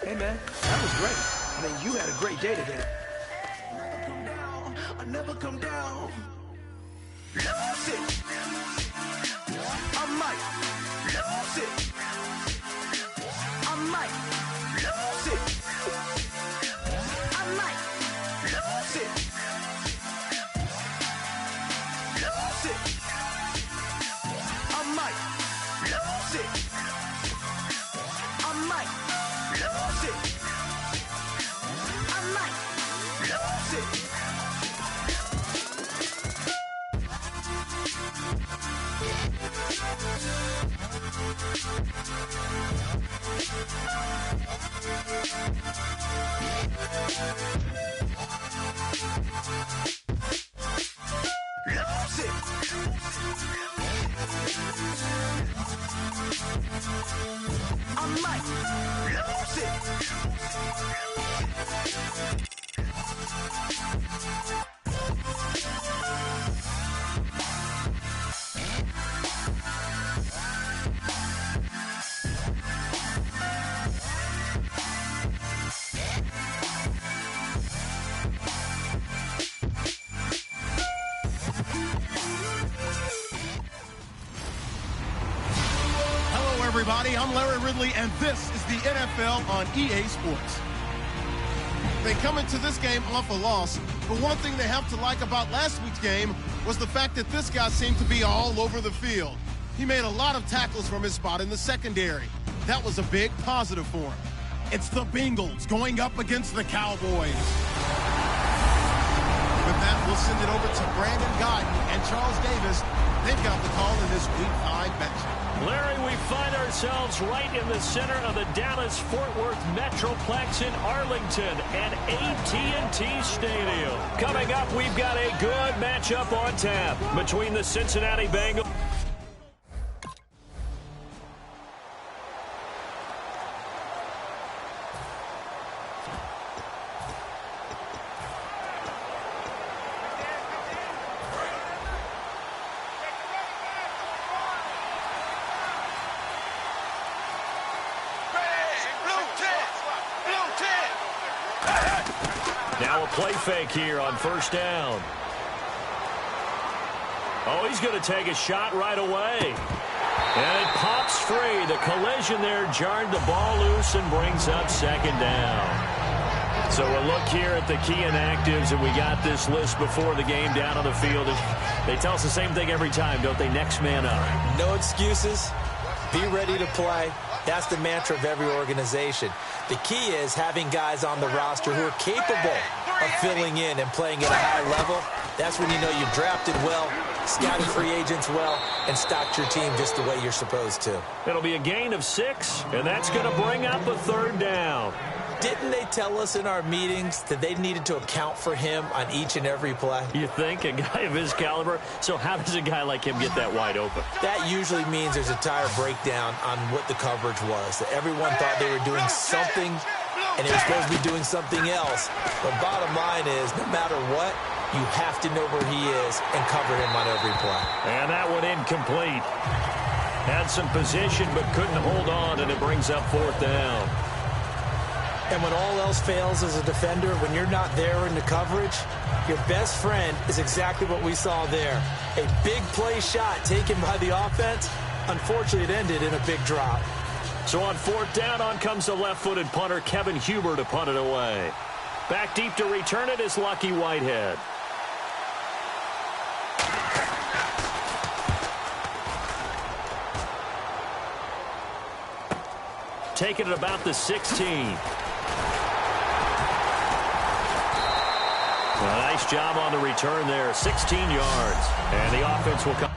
Hey, man, that was great. I mean, you had a great day today. I never come down. Lose it. I might lose it. I might lose it. I might lose it. Lose it. I might lose it. I might lose it. I might lose it. Lose it. everybody. I'm Larry Ridley, and this is the NFL on EA Sports. They come into this game off a loss, but one thing they have to like about last week's game was the fact that this guy seemed to be all over the field. He made a lot of tackles from his spot in the secondary. That was a big positive for him. It's the Bengals going up against the Cowboys. With that, we'll send it over to Brandon Guyton and Charles Davis. They've got the call in this Week 5 matchup. Larry, we find ourselves right in the center of the Dallas-Fort Worth Metroplex in Arlington and AT&T Stadium. Coming up, we've got a good matchup on tap between the Cincinnati Bengals. Now a play fake here on first down. Oh, he's going to take a shot right away. And it pops free. The collision there jarred the ball loose and brings up second down. So we'll look here at the key inactives, and we got this list before the game down on the field. They tell us the same thing every time, don't they? Next man up. No excuses. Be ready to play. That's the mantra of every organization. The key is having guys on the roster who are capable of filling in and playing at a high level. That's when you know you've drafted well, scouted free agents well, and stocked your team just the way you're supposed to. It'll be a gain of 6, and that's going to bring up a third down. Didn't they tell us in our meetings that they needed to account for him on each and every play? You think? A guy of his caliber? So how does a guy like him get that wide open? That usually means there's a tire breakdown on what the coverage was. That everyone thought they were doing something, and they were supposed to be doing something else. But bottom line is, no matter what, you have to know where he is and cover him on every play. And that one incomplete. Had some position but couldn't hold on, and it brings up fourth down. And when all else fails as a defender, when you're not there in the coverage, your best friend is exactly what we saw there. A big play shot taken by the offense. Unfortunately, it ended in a big drop. So on fourth down, on comes the left-footed punter, Kevin Huber, to punt it away. Back deep to return it is Lucky Whitehead. Taking it about the 16. A nice job on the return there, 16 yards. And the offense will come.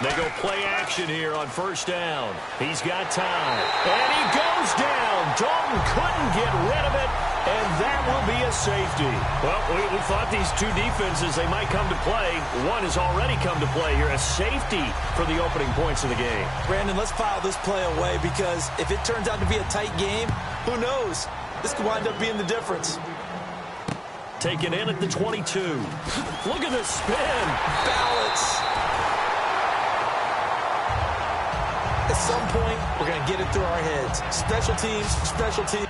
They go play action here on first down. He's got time. And he goes down. Dalton couldn't get rid of it, and that will be a safety. Well, we thought these two defenses, they might come to play. One has already come to play here. A safety for the opening points of the game. Brandon, let's file this play away because if it turns out to be a tight game, who knows? This could wind up being the difference. Taken in at the 22. Look at the spin. Balance. At some point, we're going to get it through our heads. Special teams, special teams.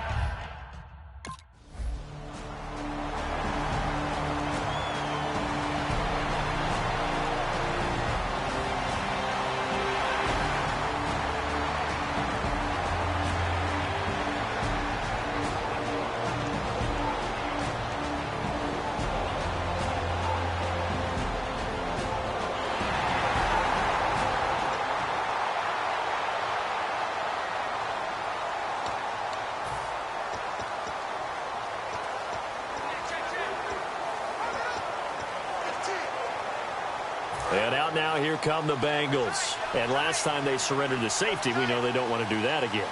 And out now, here come the Bengals. And last time they surrendered to safety, we know they don't want to do that again.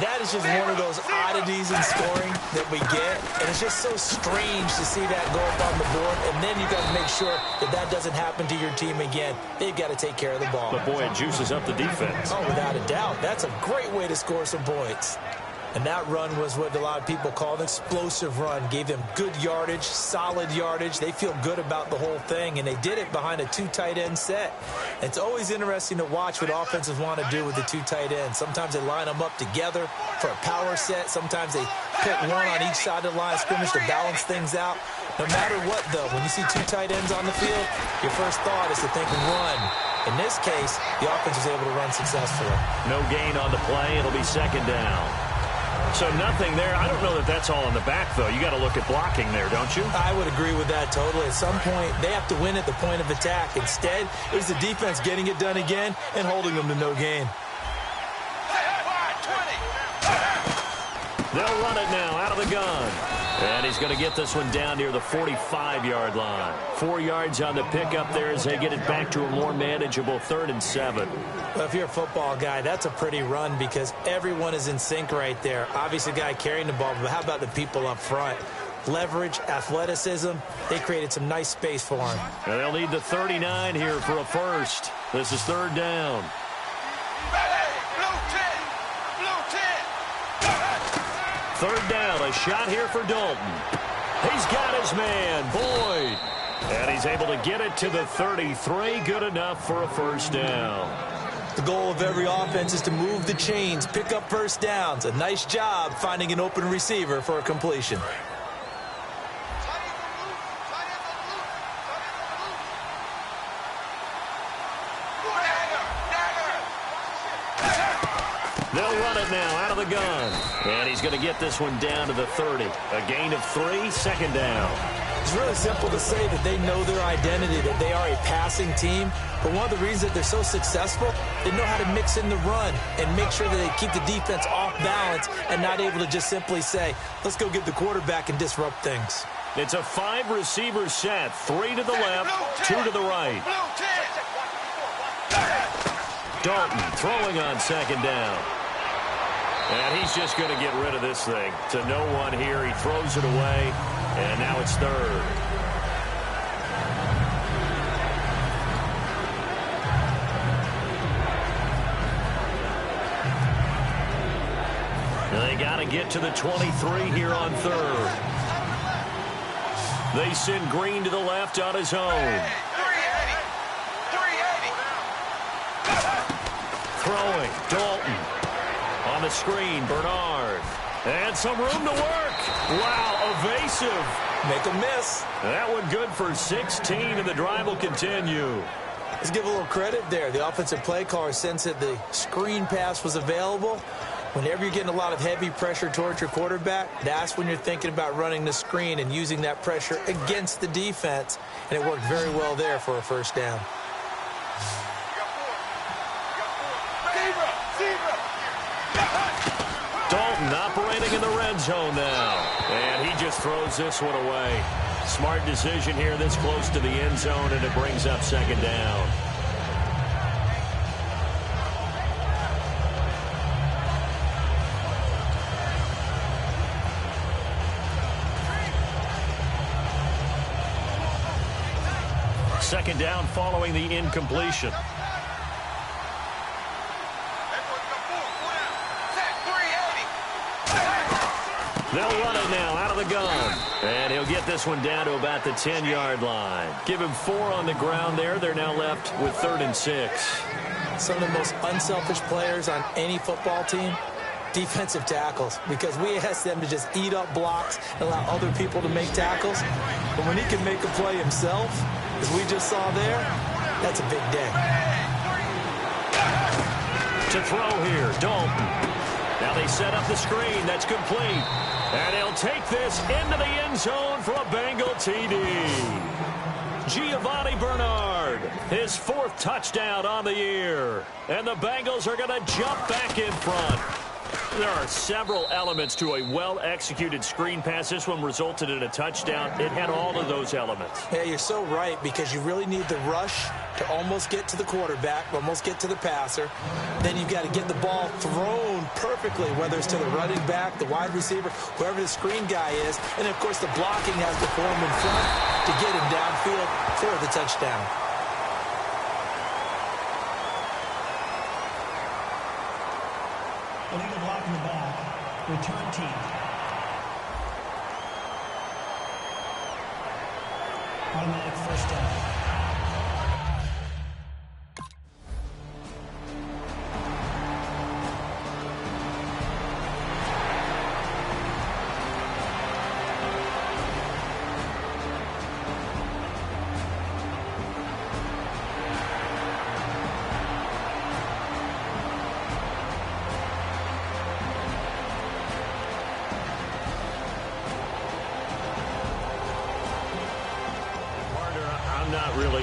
That is just one of those oddities in scoring that we get, and it's just so strange to see that go up on the board, and then you got to make sure that that doesn't happen to your team again. They've got to take care of the ball. But, boy, it juices up the defense. Oh, without a doubt. That's a great way to score some points. And that run was what a lot of people call an explosive run. Gave them good yardage, solid yardage. They feel good about the whole thing, and they did it behind a 2 tight end set. It's always interesting to watch what offenses want to do with the 2 tight ends. Sometimes they line them up together for a power set. Sometimes they put one on each side of the line of scrimmage to balance things out. No matter what, though, when you see 2 tight ends on the field, your first thought is to think run. In this case, the offense was able to run successfully. No gain on the play. It'll be second down. So nothing there. I don't know that that's all in the back, though. You got to look at blocking there, don't you? I would agree with that totally. At some point, they have to win at the point of attack. Instead, it was the defense getting it done again and holding them to no gain. They'll run it now out of the gun. And he's going to get this one down near the 45-yard line. 4 yards on the pickup there as they get it back to a more manageable 3rd and 7. Well, if you're a football guy, that's a pretty run because everyone is in sync right there. Obviously, the guy carrying the ball, but how about the people up front? Leverage, athleticism, they created some nice space for him. And they'll need the 39 here for a first. This is 3rd down. Third down, a shot here for Dalton. He's got his man, Boyd. And he's able to get it to the 33. Good enough for a first down. The goal of every offense is to move the chains, pick up first downs. A nice job finding an open receiver for a completion. They'll run it now out of the gun. And he's going to get this one down to the 30. A gain of 3, second down. It's really simple to say that they know their identity, that they are a passing team. But one of the reasons that they're so successful, they know how to mix in the run and make sure that they keep the defense off balance and not able to just simply say, let's go get the quarterback and disrupt things. It's a 5-receiver set. 3 to the left, 2 to the right. Dalton throwing on second down. And he's just going to get rid of this thing. To no one here. He throws it away. And now it's 3rd. They got to get to the 23 here on 3rd. They send Green to the left on his own. Throwing, Dalton. On the screen, Bernard. And some room to work. Wow, evasive. Make a miss. That one good for 16, and the drive will continue. Let's give a little credit there. The offensive play caller sensed that the screen pass was available. Whenever you're getting a lot of heavy pressure towards your quarterback, that's when you're thinking about running the screen and using that pressure against the defense. And it worked very well there for a first down. Dalton operating in the red zone now. And he just throws this one away. Smart decision here this close to the end zone, and it brings up second down. Second down following the incompletion. They'll run it now out of the gun. And he'll get this one down to about the 10-yard line. Give him 4 on the ground there. They're now left with 3rd and 6. Some of the most unselfish players on any football team, defensive tackles, because we ask them to just eat up blocks and allow other people to make tackles. But when he can make a play himself, as we just saw there, that's a big day. To throw here, Dalton. Now they set up the screen. That's complete. And he'll take this into the end zone for a Bengal TD. Giovanni Bernard, his 4th touchdown on the year. And the Bengals are going to jump back in front. There are several elements to a well-executed screen pass. This one resulted in a touchdown. It had all of those elements. Yeah, you're so right, because you really need the rush to almost get to the quarterback, almost get to the passer. Then you've got to get the ball thrown perfectly, whether it's to the running back, the wide receiver, whoever the screen guy is. And, of course, the blocking has to form in front to get him downfield for the touchdown. Illegal block in the back. Return team. Automatic first down.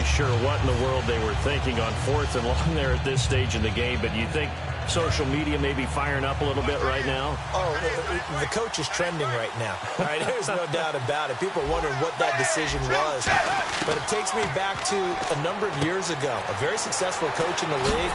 Sure what in the world they were thinking on 4th and long there at this stage in the game, but you think social media may be firing up a little bit right now? Oh, the coach is trending right now. All right, there's no doubt about it. People are wondering what that decision was. But it takes me back to a number of years ago. A very successful coach in the league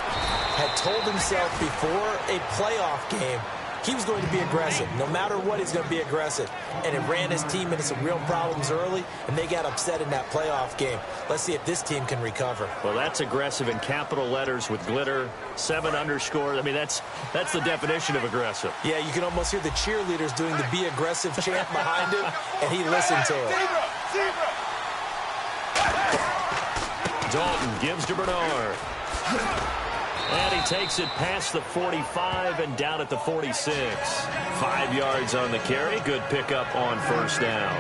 had told himself before a playoff game he was going to be aggressive. No matter what, he's going to be aggressive. And it ran his team into some real problems early, and they got upset in that playoff game. Let's see if this team can recover. Well, that's aggressive in capital letters with glitter, 7 underscore. I mean, that's the definition of aggressive. Yeah, you can almost hear the cheerleaders doing the be aggressive chant behind him, and he listened to it. Dalton gives to Bernard. And he takes it past the 45 and down at the 46. 5 yards on the carry. Good pickup on first down.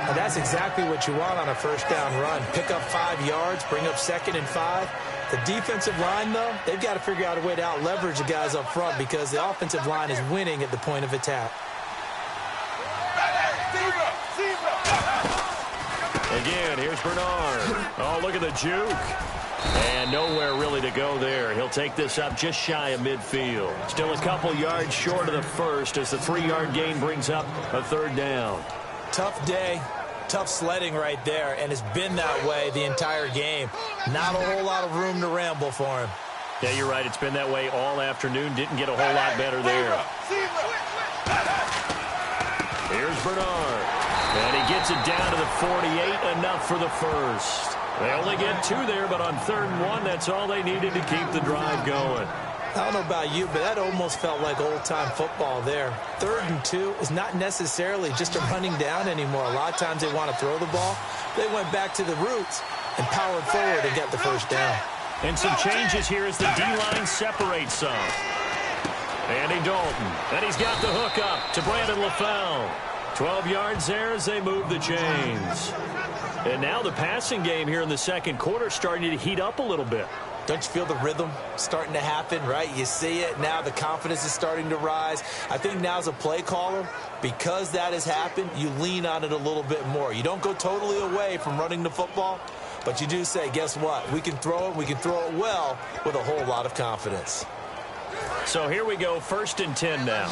And that's exactly what you want on a first down run. Pick up 5 yards, bring up 2nd and 5. The defensive line, though, they've got to figure out a way to out-leverage the guys up front because the offensive line is winning at the point of attack. Again, here's Bernard. Oh, look at the juke. And nowhere really to go there. He'll take this up just shy of midfield. Still a couple yards short of the first as the 3-yard gain brings up a 3rd down. Tough day, tough sledding right there, and it's been that way the entire game. Not a whole lot of room to ramble for him. Yeah, you're right. It's been that way all afternoon. Didn't get a whole lot better there. Here's Bernard. And he gets it down to the 48, enough for the first. They only get 2 there, but on 3rd and 1, that's all they needed to keep the drive going. I don't know about you, but that almost felt like old-time football there. 3rd and 2 is not necessarily just a running down anymore. A lot of times they want to throw the ball. They went back to the roots and powered forward and got the first down. And some changes here as the D-line separates some. Andy Dalton, and he's got the hook up to Brandon LaFell. 12 yards there as they move the chains. And now the passing game here in the 2nd quarter starting to heat up a little bit. Don't you feel the rhythm starting to happen, right? You see it. Now the confidence is starting to rise. I think now as a play caller, because that has happened, you lean on it a little bit more. You don't go totally away from running the football, but you do say, guess what? We can throw it. We can throw it well with a whole lot of confidence. So here we go, 1st and 10 now.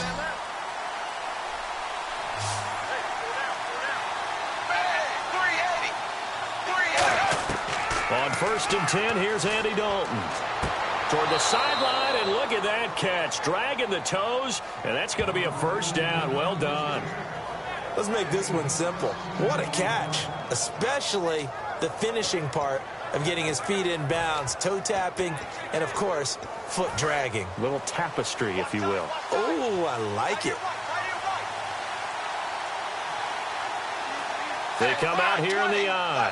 On 1st and 10, here's Andy Dalton. Toward the sideline, and look at that catch. Dragging the toes, and that's going to be a first down. Well done. Let's make this one simple. What a catch, especially the finishing part of getting his feet in bounds, toe tapping, and, of course, foot dragging. A little tapestry, if you will. Oh, I like it. They come out here in the eye.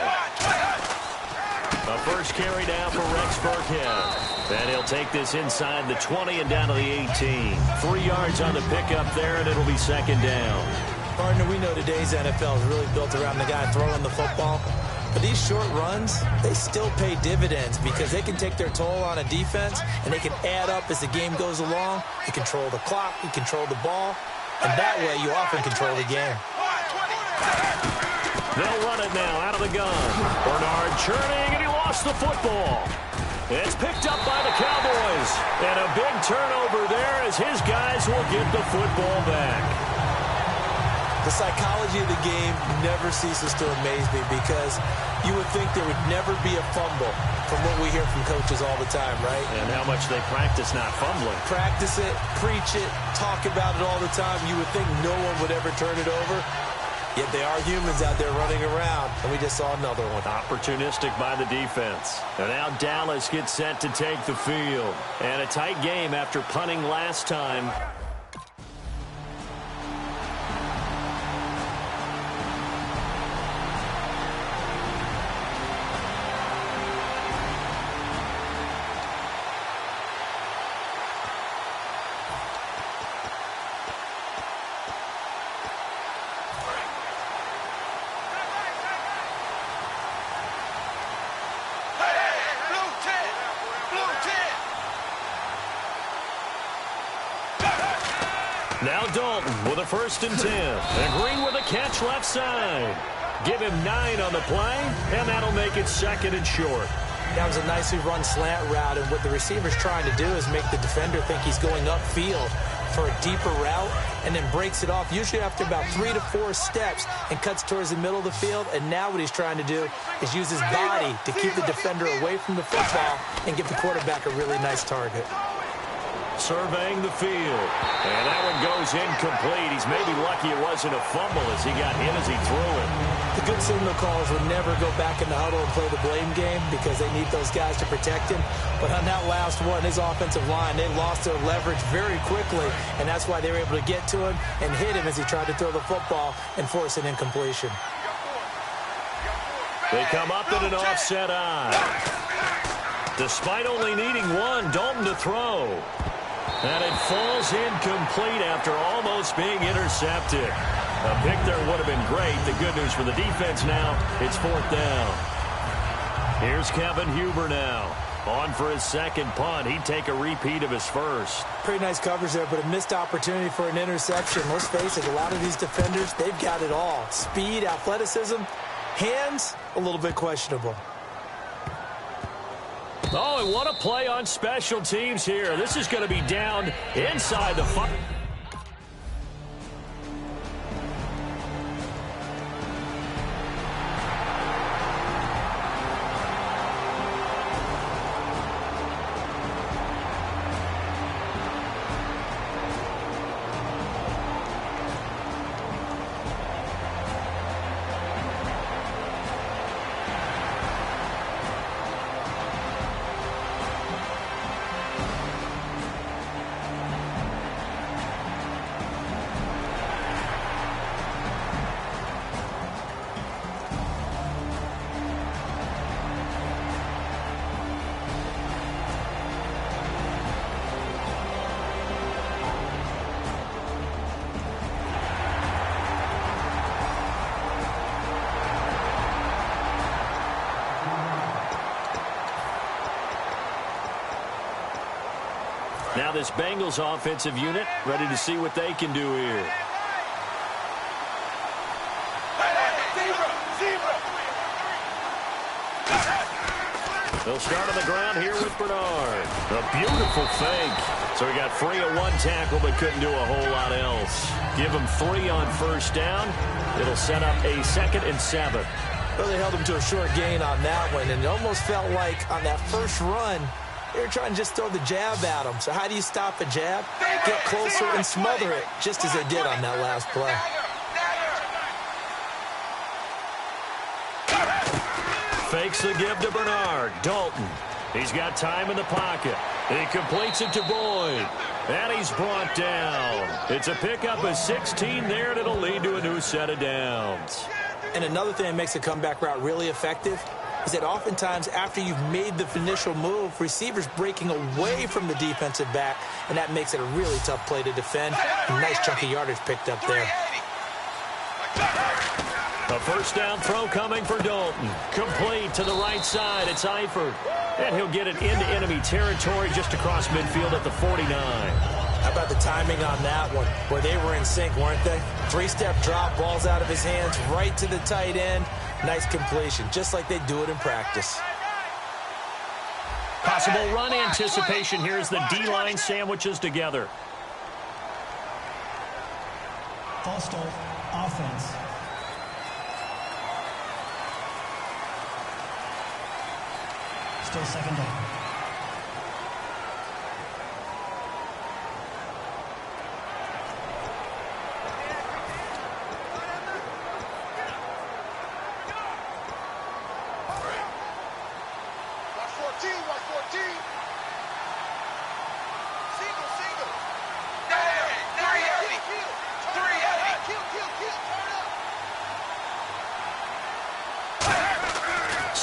A first carry down for Rex Burkhead. And he'll take this inside the 20 and down to the 18. 3 yards on the pickup there, and it'll be 2nd down. Partner, we know today's NFL is really built around the guy throwing the football. But these short runs, they still pay dividends because they can take their toll on a defense, and they can add up as the game goes along. You control the clock, you control the ball, and that way you often control the game. They'll run it now out of the gun. Bernard churning, and he lost the football. It's picked up by the Cowboys. And a big turnover there as his guys will get the football back. The psychology of the game never ceases to amaze me because you would think there would never be a fumble from what we hear from coaches all the time, right? And how much they practice not fumbling. Practice it, preach it, talk about it all the time. You would think no one would ever turn it over. Yet they are humans out there running around, and we just saw another one. Opportunistic by the defense. And now Dallas gets set to take the field. And a tight game after punting last time. Now Dalton with a 1st and 10. And Green with a catch left side. Give him 9 on the play, and that'll make it 2nd and short. That was a nicely run slant route, and what the receiver's trying to do is make the defender think he's going upfield for a deeper route, and then breaks it off, usually after about 3 to 4 steps, and cuts towards the middle of the field. And now what he's trying to do is use his body to keep the defender away from the football and give the quarterback a really nice target. Surveying the field. And that one goes incomplete. He's maybe lucky it wasn't a fumble as he got hit as he threw it. The good signal callers would never go back in the huddle and play the blame game because they need those guys to protect him. But on that last one, his offensive line, they lost their leverage very quickly, and that's why they were able to get to him and hit him as he tried to throw the football and force an incompletion. They come up in an offset eye. Despite only needing one, Dalton to throw. And it falls incomplete after almost being intercepted. A pick there would have been great. The good news for the defense now, it's 4th down. Here's Kevin Huber now. On for his 2nd punt. He'd take a repeat of his 1st. Pretty nice coverage there, but a missed opportunity for an interception. Let's face it, a lot of these defenders, they've got it all. Speed, athleticism, hands, a little bit questionable. Oh, and what a play on special teams here. This is going to be down inside the 5. Now this Bengals offensive unit ready to see what they can do here. They'll start on the ground here with Bernard. A beautiful fake. So he got free of one tackle but couldn't do a whole lot else. Give him 3 on 1st down. It'll set up a 2nd and 7. Well, they held him to a short gain on that one, and it almost felt like on that first run, they were trying to just throw the jab at him. So how do you stop a jab? Get closer and smother it, just as they did on that last play. Fakes the give to Bernard. Dalton. He's got time in the pocket. He completes it to Boyd. And he's brought down. It's a pickup of 16 there, and it'll lead to a new set of downs. And another thing that makes a comeback route really effective is that oftentimes after you've made the initial move, receivers breaking away from the defensive back, and that makes it a really tough play to defend. A nice chunky yardage picked up there. A 1st down throw coming for Dalton. Complete to the right side. It's Eifert. And he'll get it into enemy territory just across midfield at the 49. How about the timing on that one? Where they were in sync, weren't they? 3-step drop, ball's out of his hands, right to the tight end. Nice completion, just like they do it in practice. Possible run anticipation here as the D-line sandwiches together. False start, offense. Still second down.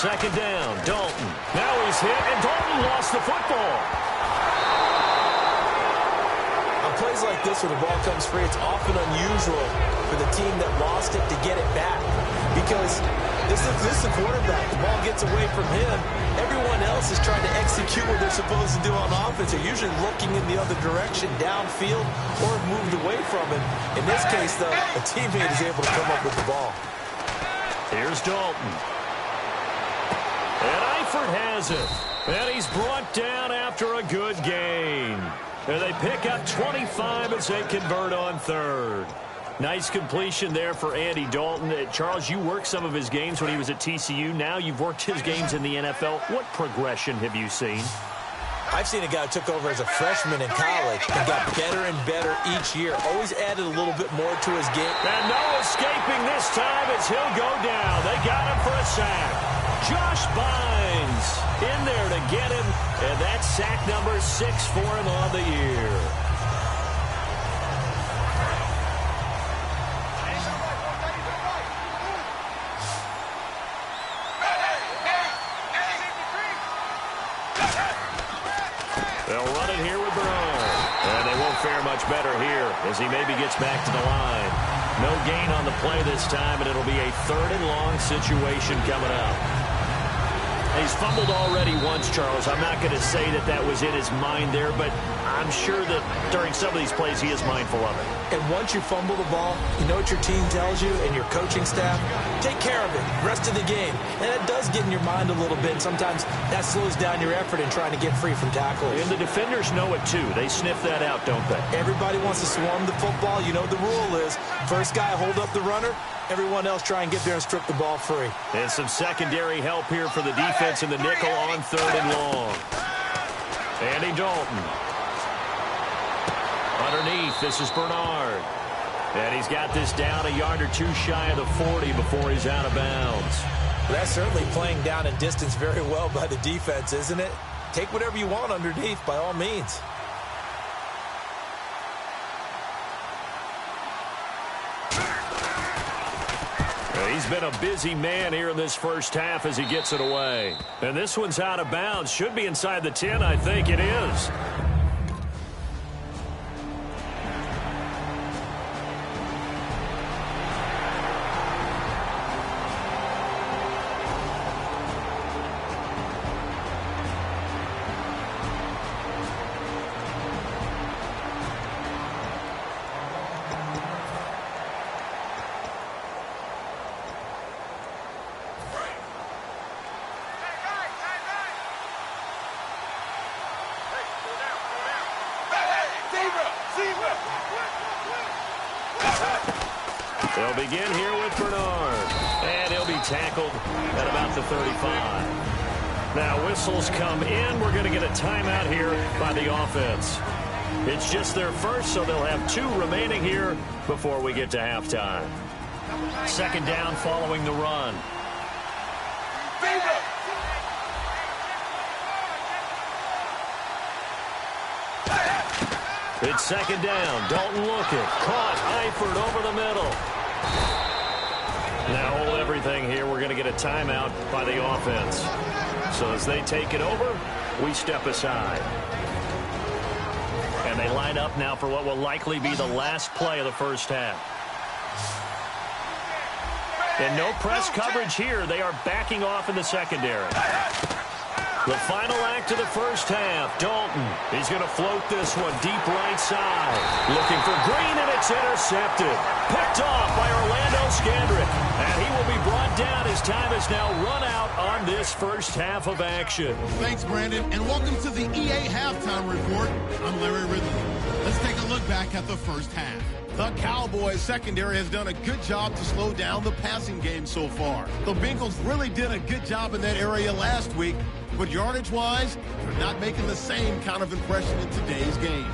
Second down, Dalton. Now he's hit, and Dalton lost the football. On plays like this, when the ball comes free, it's often unusual for the team that lost it to get it back. Because this is the quarterback. The ball gets away from him. Everyone else is trying to execute what they're supposed to do on offense. They're usually looking in the other direction, downfield, or moved away from him. In this case, though, a teammate is able to come up with the ball. Here's Dalton. And Eifert has it. And he's brought down after a good gain. And they pick up 25 as they convert on third. Nice completion there for Andy Dalton. Charles, you worked some of his games when he was at TCU. Now you've worked his games in the NFL. What progression have you seen? I've seen a guy who took over as a freshman in college and got better and better each year. Always added a little bit more to his game. And no escaping this time as he'll go down. They got him for a sack. Josh Bynes in there to get him. And that's sack number 6 for him on the year. They'll run it here with Bernard. And they won't fare much better here as he maybe gets back to the line. No gain on the play this time, and it'll be a 3rd and long situation coming up. He's fumbled already once, Charles. I'm not going to say that that was in his mind there, but I'm sure that during some of these plays he is mindful of it. And once you fumble the ball, you know what your team tells you and your coaching staff? Take care of it rest of the game. And it does get in your mind a little bit. Sometimes that slows down your effort in trying to get free from tackles. And the defenders know it too. They sniff that out, don't they? Everybody wants to swarm the football. You know the rule is first guy hold up the runner. Everyone else try and get there and strip the ball free. And some secondary help here for the defense in the nickel on 3rd and long. Andy Dalton. Underneath, this is Bernard. And he's got this down a yard or two shy of the 40 before he's out of bounds. That's certainly playing down in distance very well by the defense, isn't it? Take whatever you want underneath by all means. He's been a busy man here in this first half as he gets it away. And this one's out of bounds. Should be inside the 10, I think it is. They'll begin here with Bernard. And he'll be tackled at about the 35. Now whistles come in. We're going to get a timeout here by the offense. It's just their first, so they'll have 2 remaining here before we get to halftime. Second down following the run. It's second down. Dalton looking. Caught. Eifert over the middle. Now hold everything here. We're going to get a timeout by the offense. So as they take it over, we step aside. And they line up now for what will likely be the last play of the first half. And no press coverage here. They are backing off in the secondary. The final act of the first half. Dalton, he's going to float this one deep right side. Looking for Green, and it's intercepted. Picked off by Orlando Scandrick. And he will be brought down. His time is now run out on this first half of action. Thanks, Brandon, and welcome to the EA Halftime Report. I'm Larry Ridley. Let's take a look back at the first half. The Cowboys secondary has done a good job to slow down the passing game so far. The Bengals really did a good job in that area last week, but yardage-wise, they're not making the same kind of impression in today's game.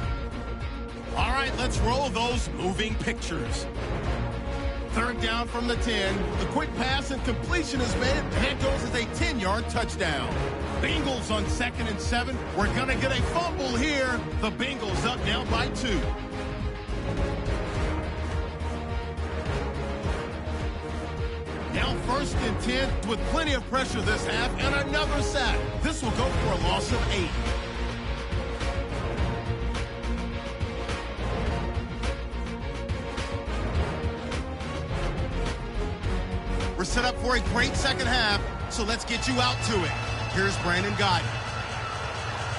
All right, let's roll those moving pictures. Third down from the 10. The quick pass and completion is made, and that goes as a 10-yard touchdown. Bengals on 2nd and 7. We're going to get a fumble here. The Bengals up now by 2. Now 1st and 10 with plenty of pressure this half and another sack. This will go for a loss of 8. We're set up for a great second half, so let's get you out to it. Here's Brandon Guyton.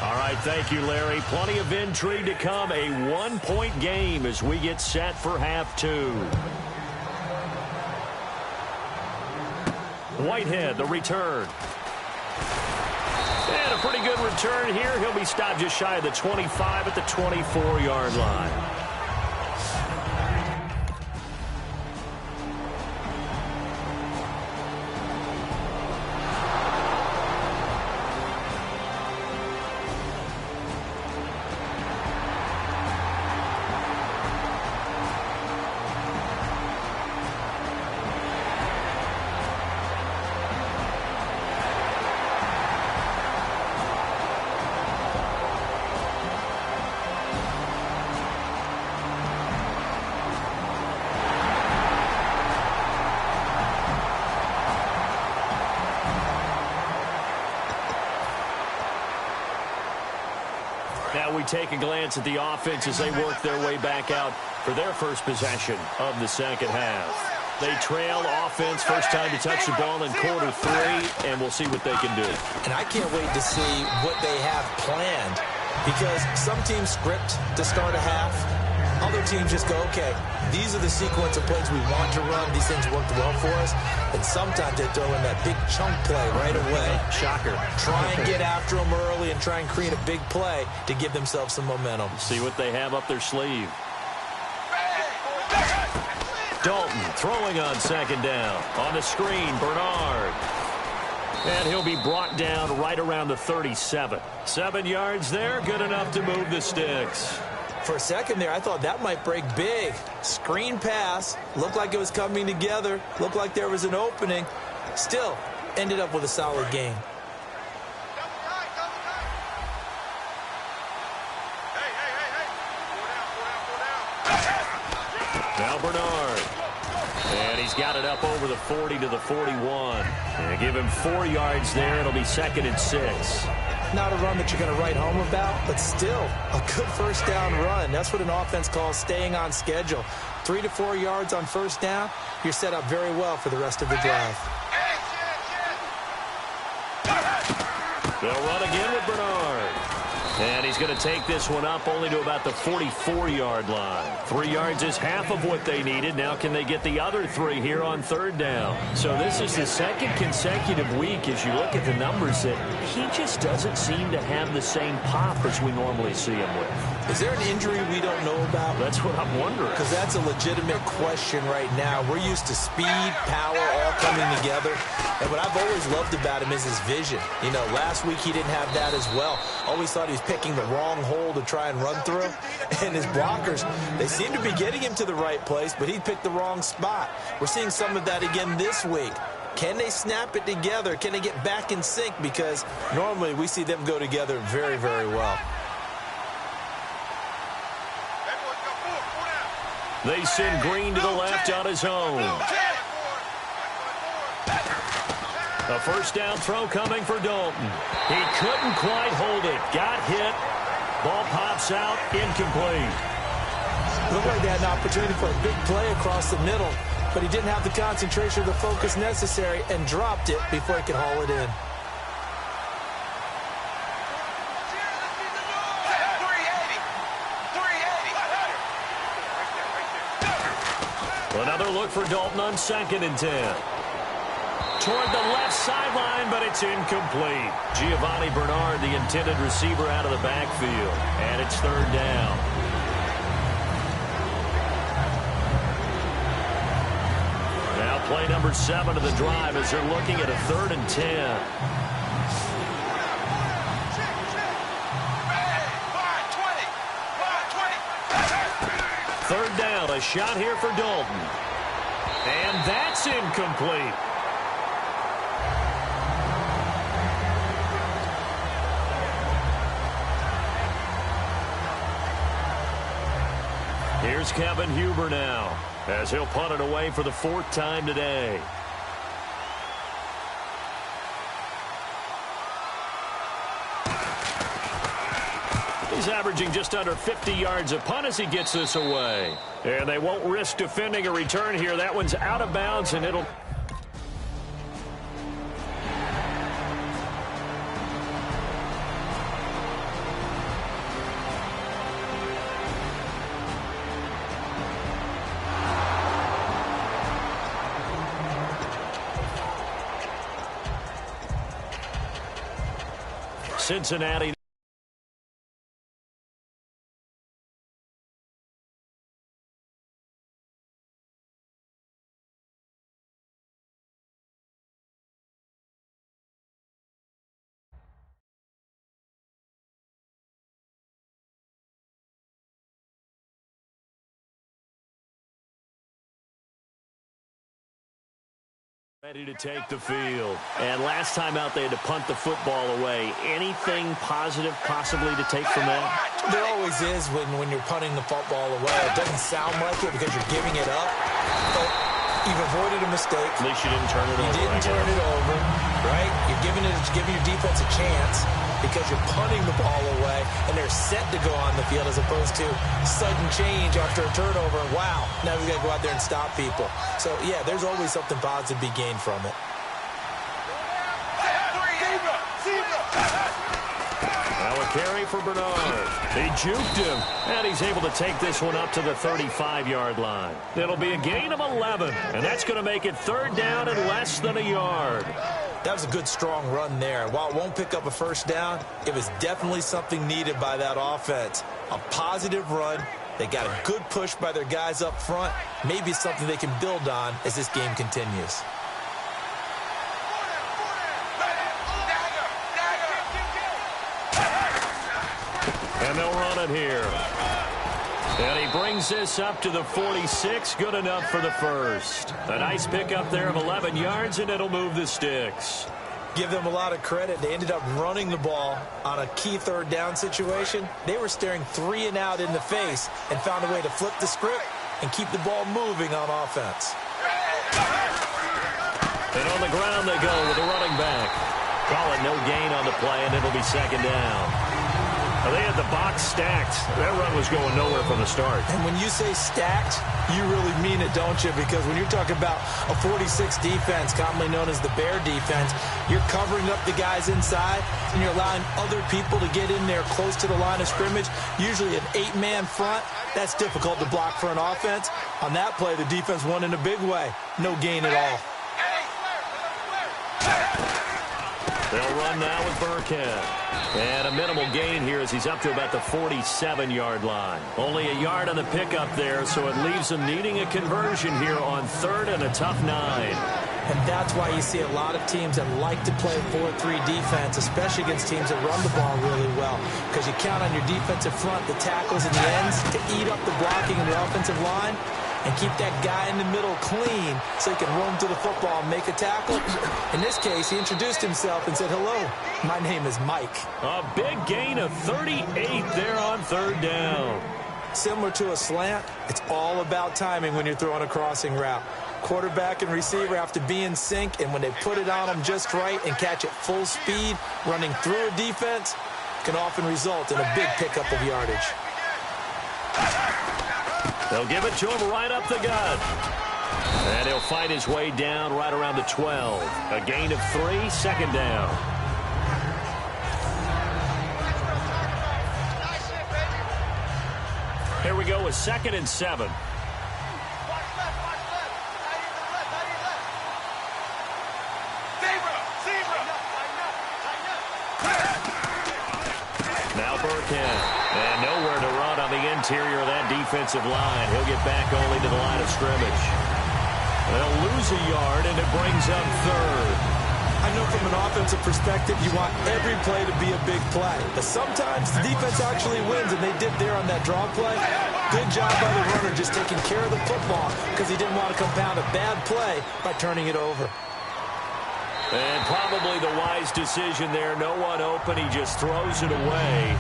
All right, thank you, Larry. Plenty of intrigue to come. A one-point game as we get set for half 2. Whitehead, the return. And a pretty good return here. He'll be stopped just shy of the 25 at the 24-yard line. Now we take a glance at the offense as they work their way back out for their first possession of the second half. They trail offense, first time to touch the ball in quarter 3, and we'll see what they can do. And I can't wait to see what they have planned, because some teams script to start a half. Other teams just go, okay, these are the sequence of plays we want to run. These things worked well for us. And sometimes they throw in that big chunk play right away. Shocker. Try and get after them early and try and create a big play to give themselves some momentum. See what they have up their sleeve. Dalton throwing on second down. On the screen, Bernard. And he'll be brought down right around the 37. 7 yards there, good enough to move the sticks. For a second there, I thought that might break big. Screen pass. Looked like it was coming together. Looked like there was an opening. Still, ended up with a solid game. Now Bernard. And he's got it up over the 40 to the 41. And give him 4 yards there. It'll be 2nd and 6. Not a run that you're going to write home about, but still a good first down run. That's what an offense calls staying on schedule. 3 to 4 yards on first down, you're set up very well for the rest of the drive. They'll run again with Bernard. And he's going to take this one up only to about the 44-yard line. 3 yards is half of what they needed. Now can they get the other 3 here on third down? So this is the second consecutive week as you look at the numbers that he just doesn't seem to have the same pop as we normally see him with. Is there an injury we don't know about? That's what I'm wondering. Because that's a legitimate question right now. We're used to speed, power, all coming together. And what I've always loved about him is his vision. You know, last week he didn't have that as well. Always thought he was picking the wrong hole to try and run through. And his blockers, they seem to be getting him to the right place, but he picked the wrong spot. We're seeing some of that again this week. Can they snap it together? Can they get back in sync? Because normally we see them go together very, very well. They send Green to the left on his own. A first down throw coming for Dalton. He couldn't quite hold it. Got hit. Ball pops out. Incomplete. Looked like they had an opportunity for a big play across the middle, but he didn't have the concentration or the focus necessary and dropped it before he could haul it in. Another look for Dalton on 2nd and 10. Toward the left sideline, but it's incomplete. Giovanni Bernard, the intended receiver, out of the backfield. And it's 3rd down. Now play number 7 of the drive as they're looking at a 3rd and 10. Third down, a shot here for Dalton. And that's incomplete. Here's Kevin Huber now, as he'll punt it away for the 4th time today. He's averaging just under 50 yards a punt as he gets this away. And they won't risk defending a return here. That one's out of bounds, and it'll... Cincinnati. Ready to take the field. And last time out, they had to punt the football away. Anything positive possibly to take from that? There always is when you're punting the football away. It doesn't sound like it because you're giving it up, but you've avoided a mistake. At least you didn't turn it over. You didn't turn it over, right? You're giving your defense a chance because you're punting the ball away, and they're set to go on the field as opposed to sudden change after a turnover. Wow, now we've got to go out there and stop people. So, yeah, there's always something positive to be gained from it. Now a carry for Bernard. He juked him, and he's able to take this one up to the 35-yard line. It'll be a gain of 11, and that's going to make it 3rd down and less than a yard. That was a good, strong run there. While it won't pick up a 1st down, it was definitely something needed by that offense. A positive run. They got a good push by their guys up front. Maybe it's something they can build on as this game continues. And they'll run it here. And he brings this up to the 46. Good enough for the 1st. A nice pickup there of 11 yards, and it'll move the sticks. Give them a lot of credit. They ended up running the ball on a key 3rd down situation. They were staring 3 and out in the face and found a way to flip the script and keep the ball moving on offense. And on the ground they go with the running back. Call it no gain on the play, and it'll be 2nd down. They had the box stacked. That run was going nowhere from the start. And when you say stacked, you really mean it, don't you? Because when you're talking about a 46 defense, commonly known as the Bear defense, you're covering up the guys inside, and you're allowing other people to get in there close to the line of scrimmage, usually an 8-man front. That's difficult to block for an offense. On that play, the defense won in a big way. No gain at all. They'll run now with Burkhead. And a minimal gain here as he's up to about the 47-yard line. Only a yard on the pickup there, so it leaves them needing a conversion here on 3rd and a tough 9. And that's why you see a lot of teams that like to play 4-3 defense, especially against teams that run the ball really well. Because you count on your defensive front, the tackles and the ends, to eat up the blocking in the offensive line and keep that guy in the middle clean so he can roam to the football and make a tackle. In this case, he introduced himself and said, "Hello, my name is Mike." A big gain of 38 there on 3rd down. Similar to a slant, it's all about timing when you're throwing a crossing route. Quarterback and receiver have to be in sync, and when they put it on them just right and catch it full speed, running through a defense can often result in a big pickup of yardage. They'll give it to him right up the gut. And he'll fight his way down right around the 12. A gain of 3, 2nd down. Here we go with 2nd and 7. count. And nowhere to run on the interior of that defensive line. He'll get back only to the line of scrimmage. They'll lose a yard, and it brings up third. I know from an offensive perspective, you want every play to be a big play. But sometimes the defense actually wins, and they did there on that draw play. Good job by the runner just taking care of the football because he didn't want to compound a bad play by turning it over. And probably the wise decision there. No one open. He just throws it away.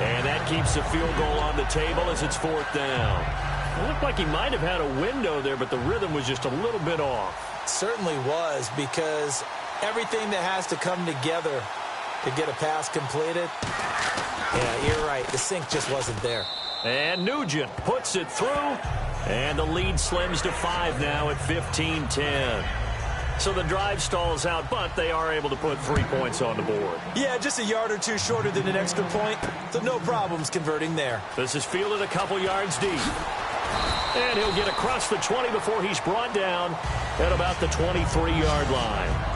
And that keeps the field goal on the table as it's fourth down. It looked like he might have had a window there, but the rhythm was just a little bit off. It certainly was, because everything that has to come together to get a pass completed, yeah, you're right. The sync just wasn't there. And Nugent puts it through. And the lead slims to 5 now at 15-10. So the drive stalls out, but they are able to put 3 points on the board. Yeah, just a yard or two shorter than an extra point, so no problems converting there. This is fielded a couple yards deep. And he'll get across the 20 before he's brought down at about the 23-yard line.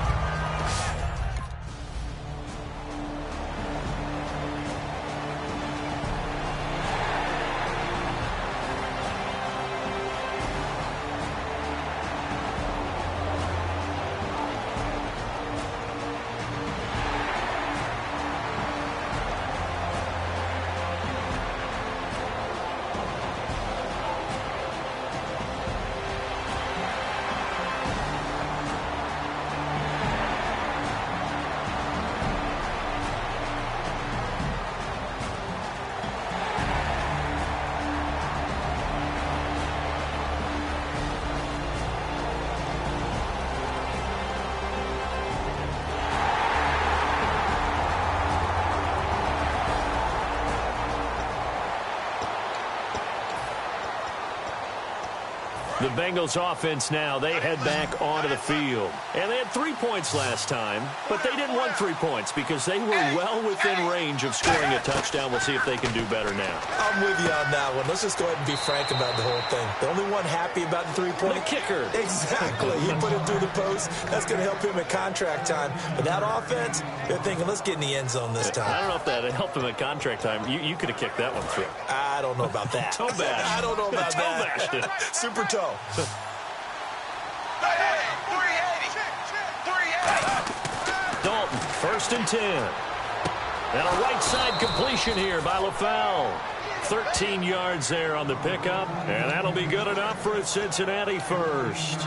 The Bengals offense now, they head back onto the field. And they had 3 points last time, but they didn't want 3 points because they were well within range of scoring a touchdown. We'll see if they can do better now. I'm with you on that one. Let's just go ahead and be frank about the whole thing. The only one happy about the 3-point? The kicker. Exactly. He put it through the post. That's going to help him at contract time. But that offense, they're thinking, let's get in the end zone this time. I don't know if that helped him at contract time. You could have kicked that one through. I don't know about that. Toe bash. I don't know about toe that. Bashed it. Super toe. Dalton, 1st and 10. And a right side completion here by LaFell. 13 yards there on the pickup, and that'll be good enough for a Cincinnati first.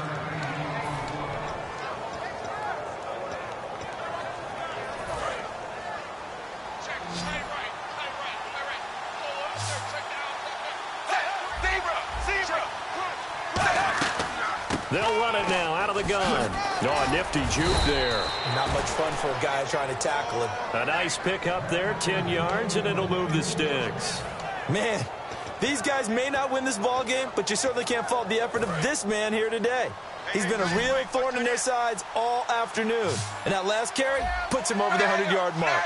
They'll run it now out of the gun. Oh, a nifty juke there. Not much fun for a guy trying to tackle him. A nice pickup there, 10 yards, and it'll move the sticks. Man, these guys may not win this ball game, but you certainly can't fault the effort of this man here today. He's been a real thorn in their sides all afternoon. And that last carry puts him over the 100-yard mark.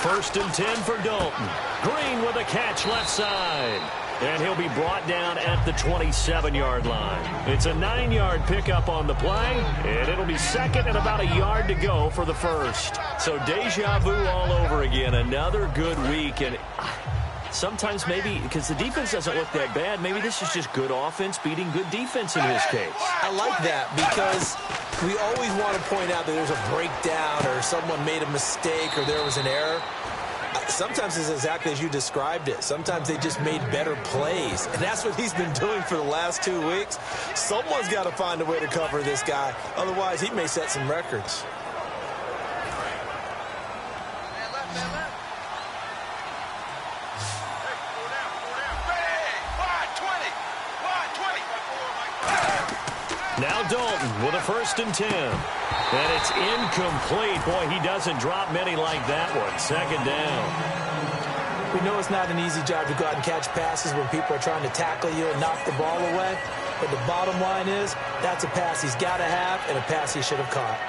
1st and 10 for Dalton. Green with a catch left side. And he'll be brought down at the 27-yard line. It's a 9-yard pickup on the play, and it'll be second and about a yard to go for the first. So deja vu all over again. Another good week. And sometimes maybe, because the defense doesn't look that bad, maybe this is just good offense beating good defense in his case. I like that because we always want to point out that there's a breakdown or someone made a mistake or there was an error. Sometimes it's exactly as you described it. Sometimes they just made better plays. And that's what he's been doing for the last 2 weeks. Someone's got to find a way to cover this guy. Otherwise, he may set some records. Now Dalton with a 1st and 10. And it's incomplete. Boy, he doesn't drop many like that one. 2nd down. We know it's not an easy job to go out and catch passes when people are trying to tackle you and knock the ball away. But the bottom line is, that's a pass he's got to have and a pass he should have caught.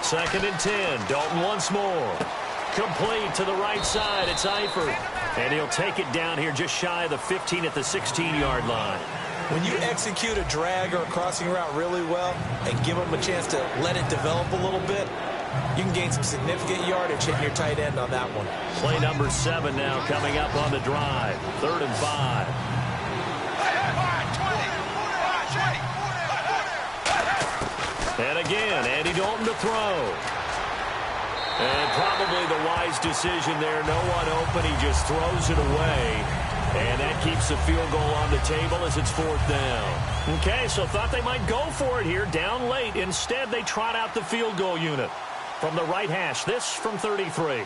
Second and 10. Dalton once more. Complete to the right side. It's Eifert. And he'll take it down here just shy of the 15 at the 16-yard line. When you execute a drag or a crossing route really well and give them a chance to let it develop a little bit, you can gain some significant yardage hitting your tight end on that one. Play number 7 now coming up on the drive. 3rd and 5. And again, Andy Dalton to throw. And probably the wise decision there. No one open. He just throws it away. And that keeps the field goal on the table as it's 4th down. Okay, so thought they might go for it here down late. Instead, they trot out the field goal unit from the right hash. This from 33.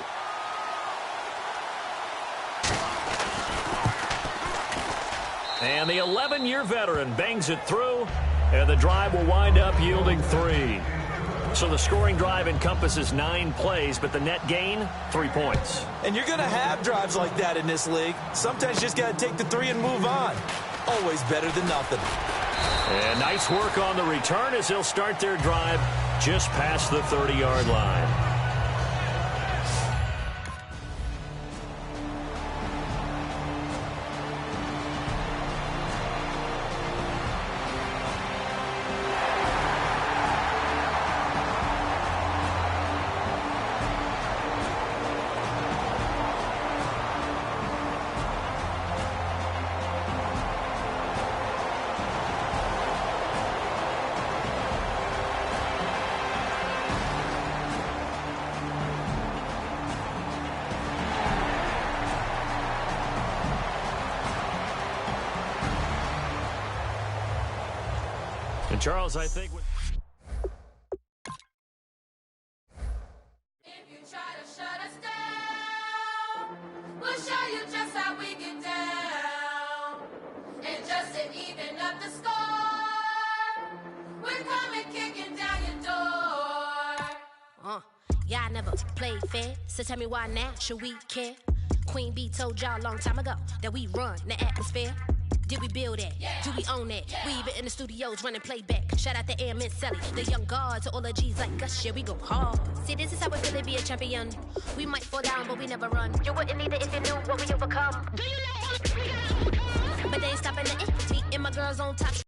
And the 11-year veteran bangs it through. And the drive will wind up yielding 3. So the scoring drive encompasses 9 plays, but the net gain, 3 points. And you're going to have drives like that in this league. Sometimes you just got to take the 3 and move on. Always better than nothing. And nice work on the return as they'll start their drive just past the 30-yard line. And Charles, I think... If you try to shut us down, we'll show you just how we get down. And just to even up the score, we're coming kicking down your door. Yeah, I never played fair, so tell me why now should we care? Queen B told y'all a long time ago that we run the atmosphere. Did we build it? Yeah. Do we own it? Yeah. We even in the studios running playback. Shout out to Airman Sally, the young guards, to all the G's like us. Yeah, we go hard. See, this is how it really be a champion. We might fall down, but we never run. You wouldn't need it if you knew what we overcome. Do you know what we overcome? But they ain't stopping the me and my girls on top.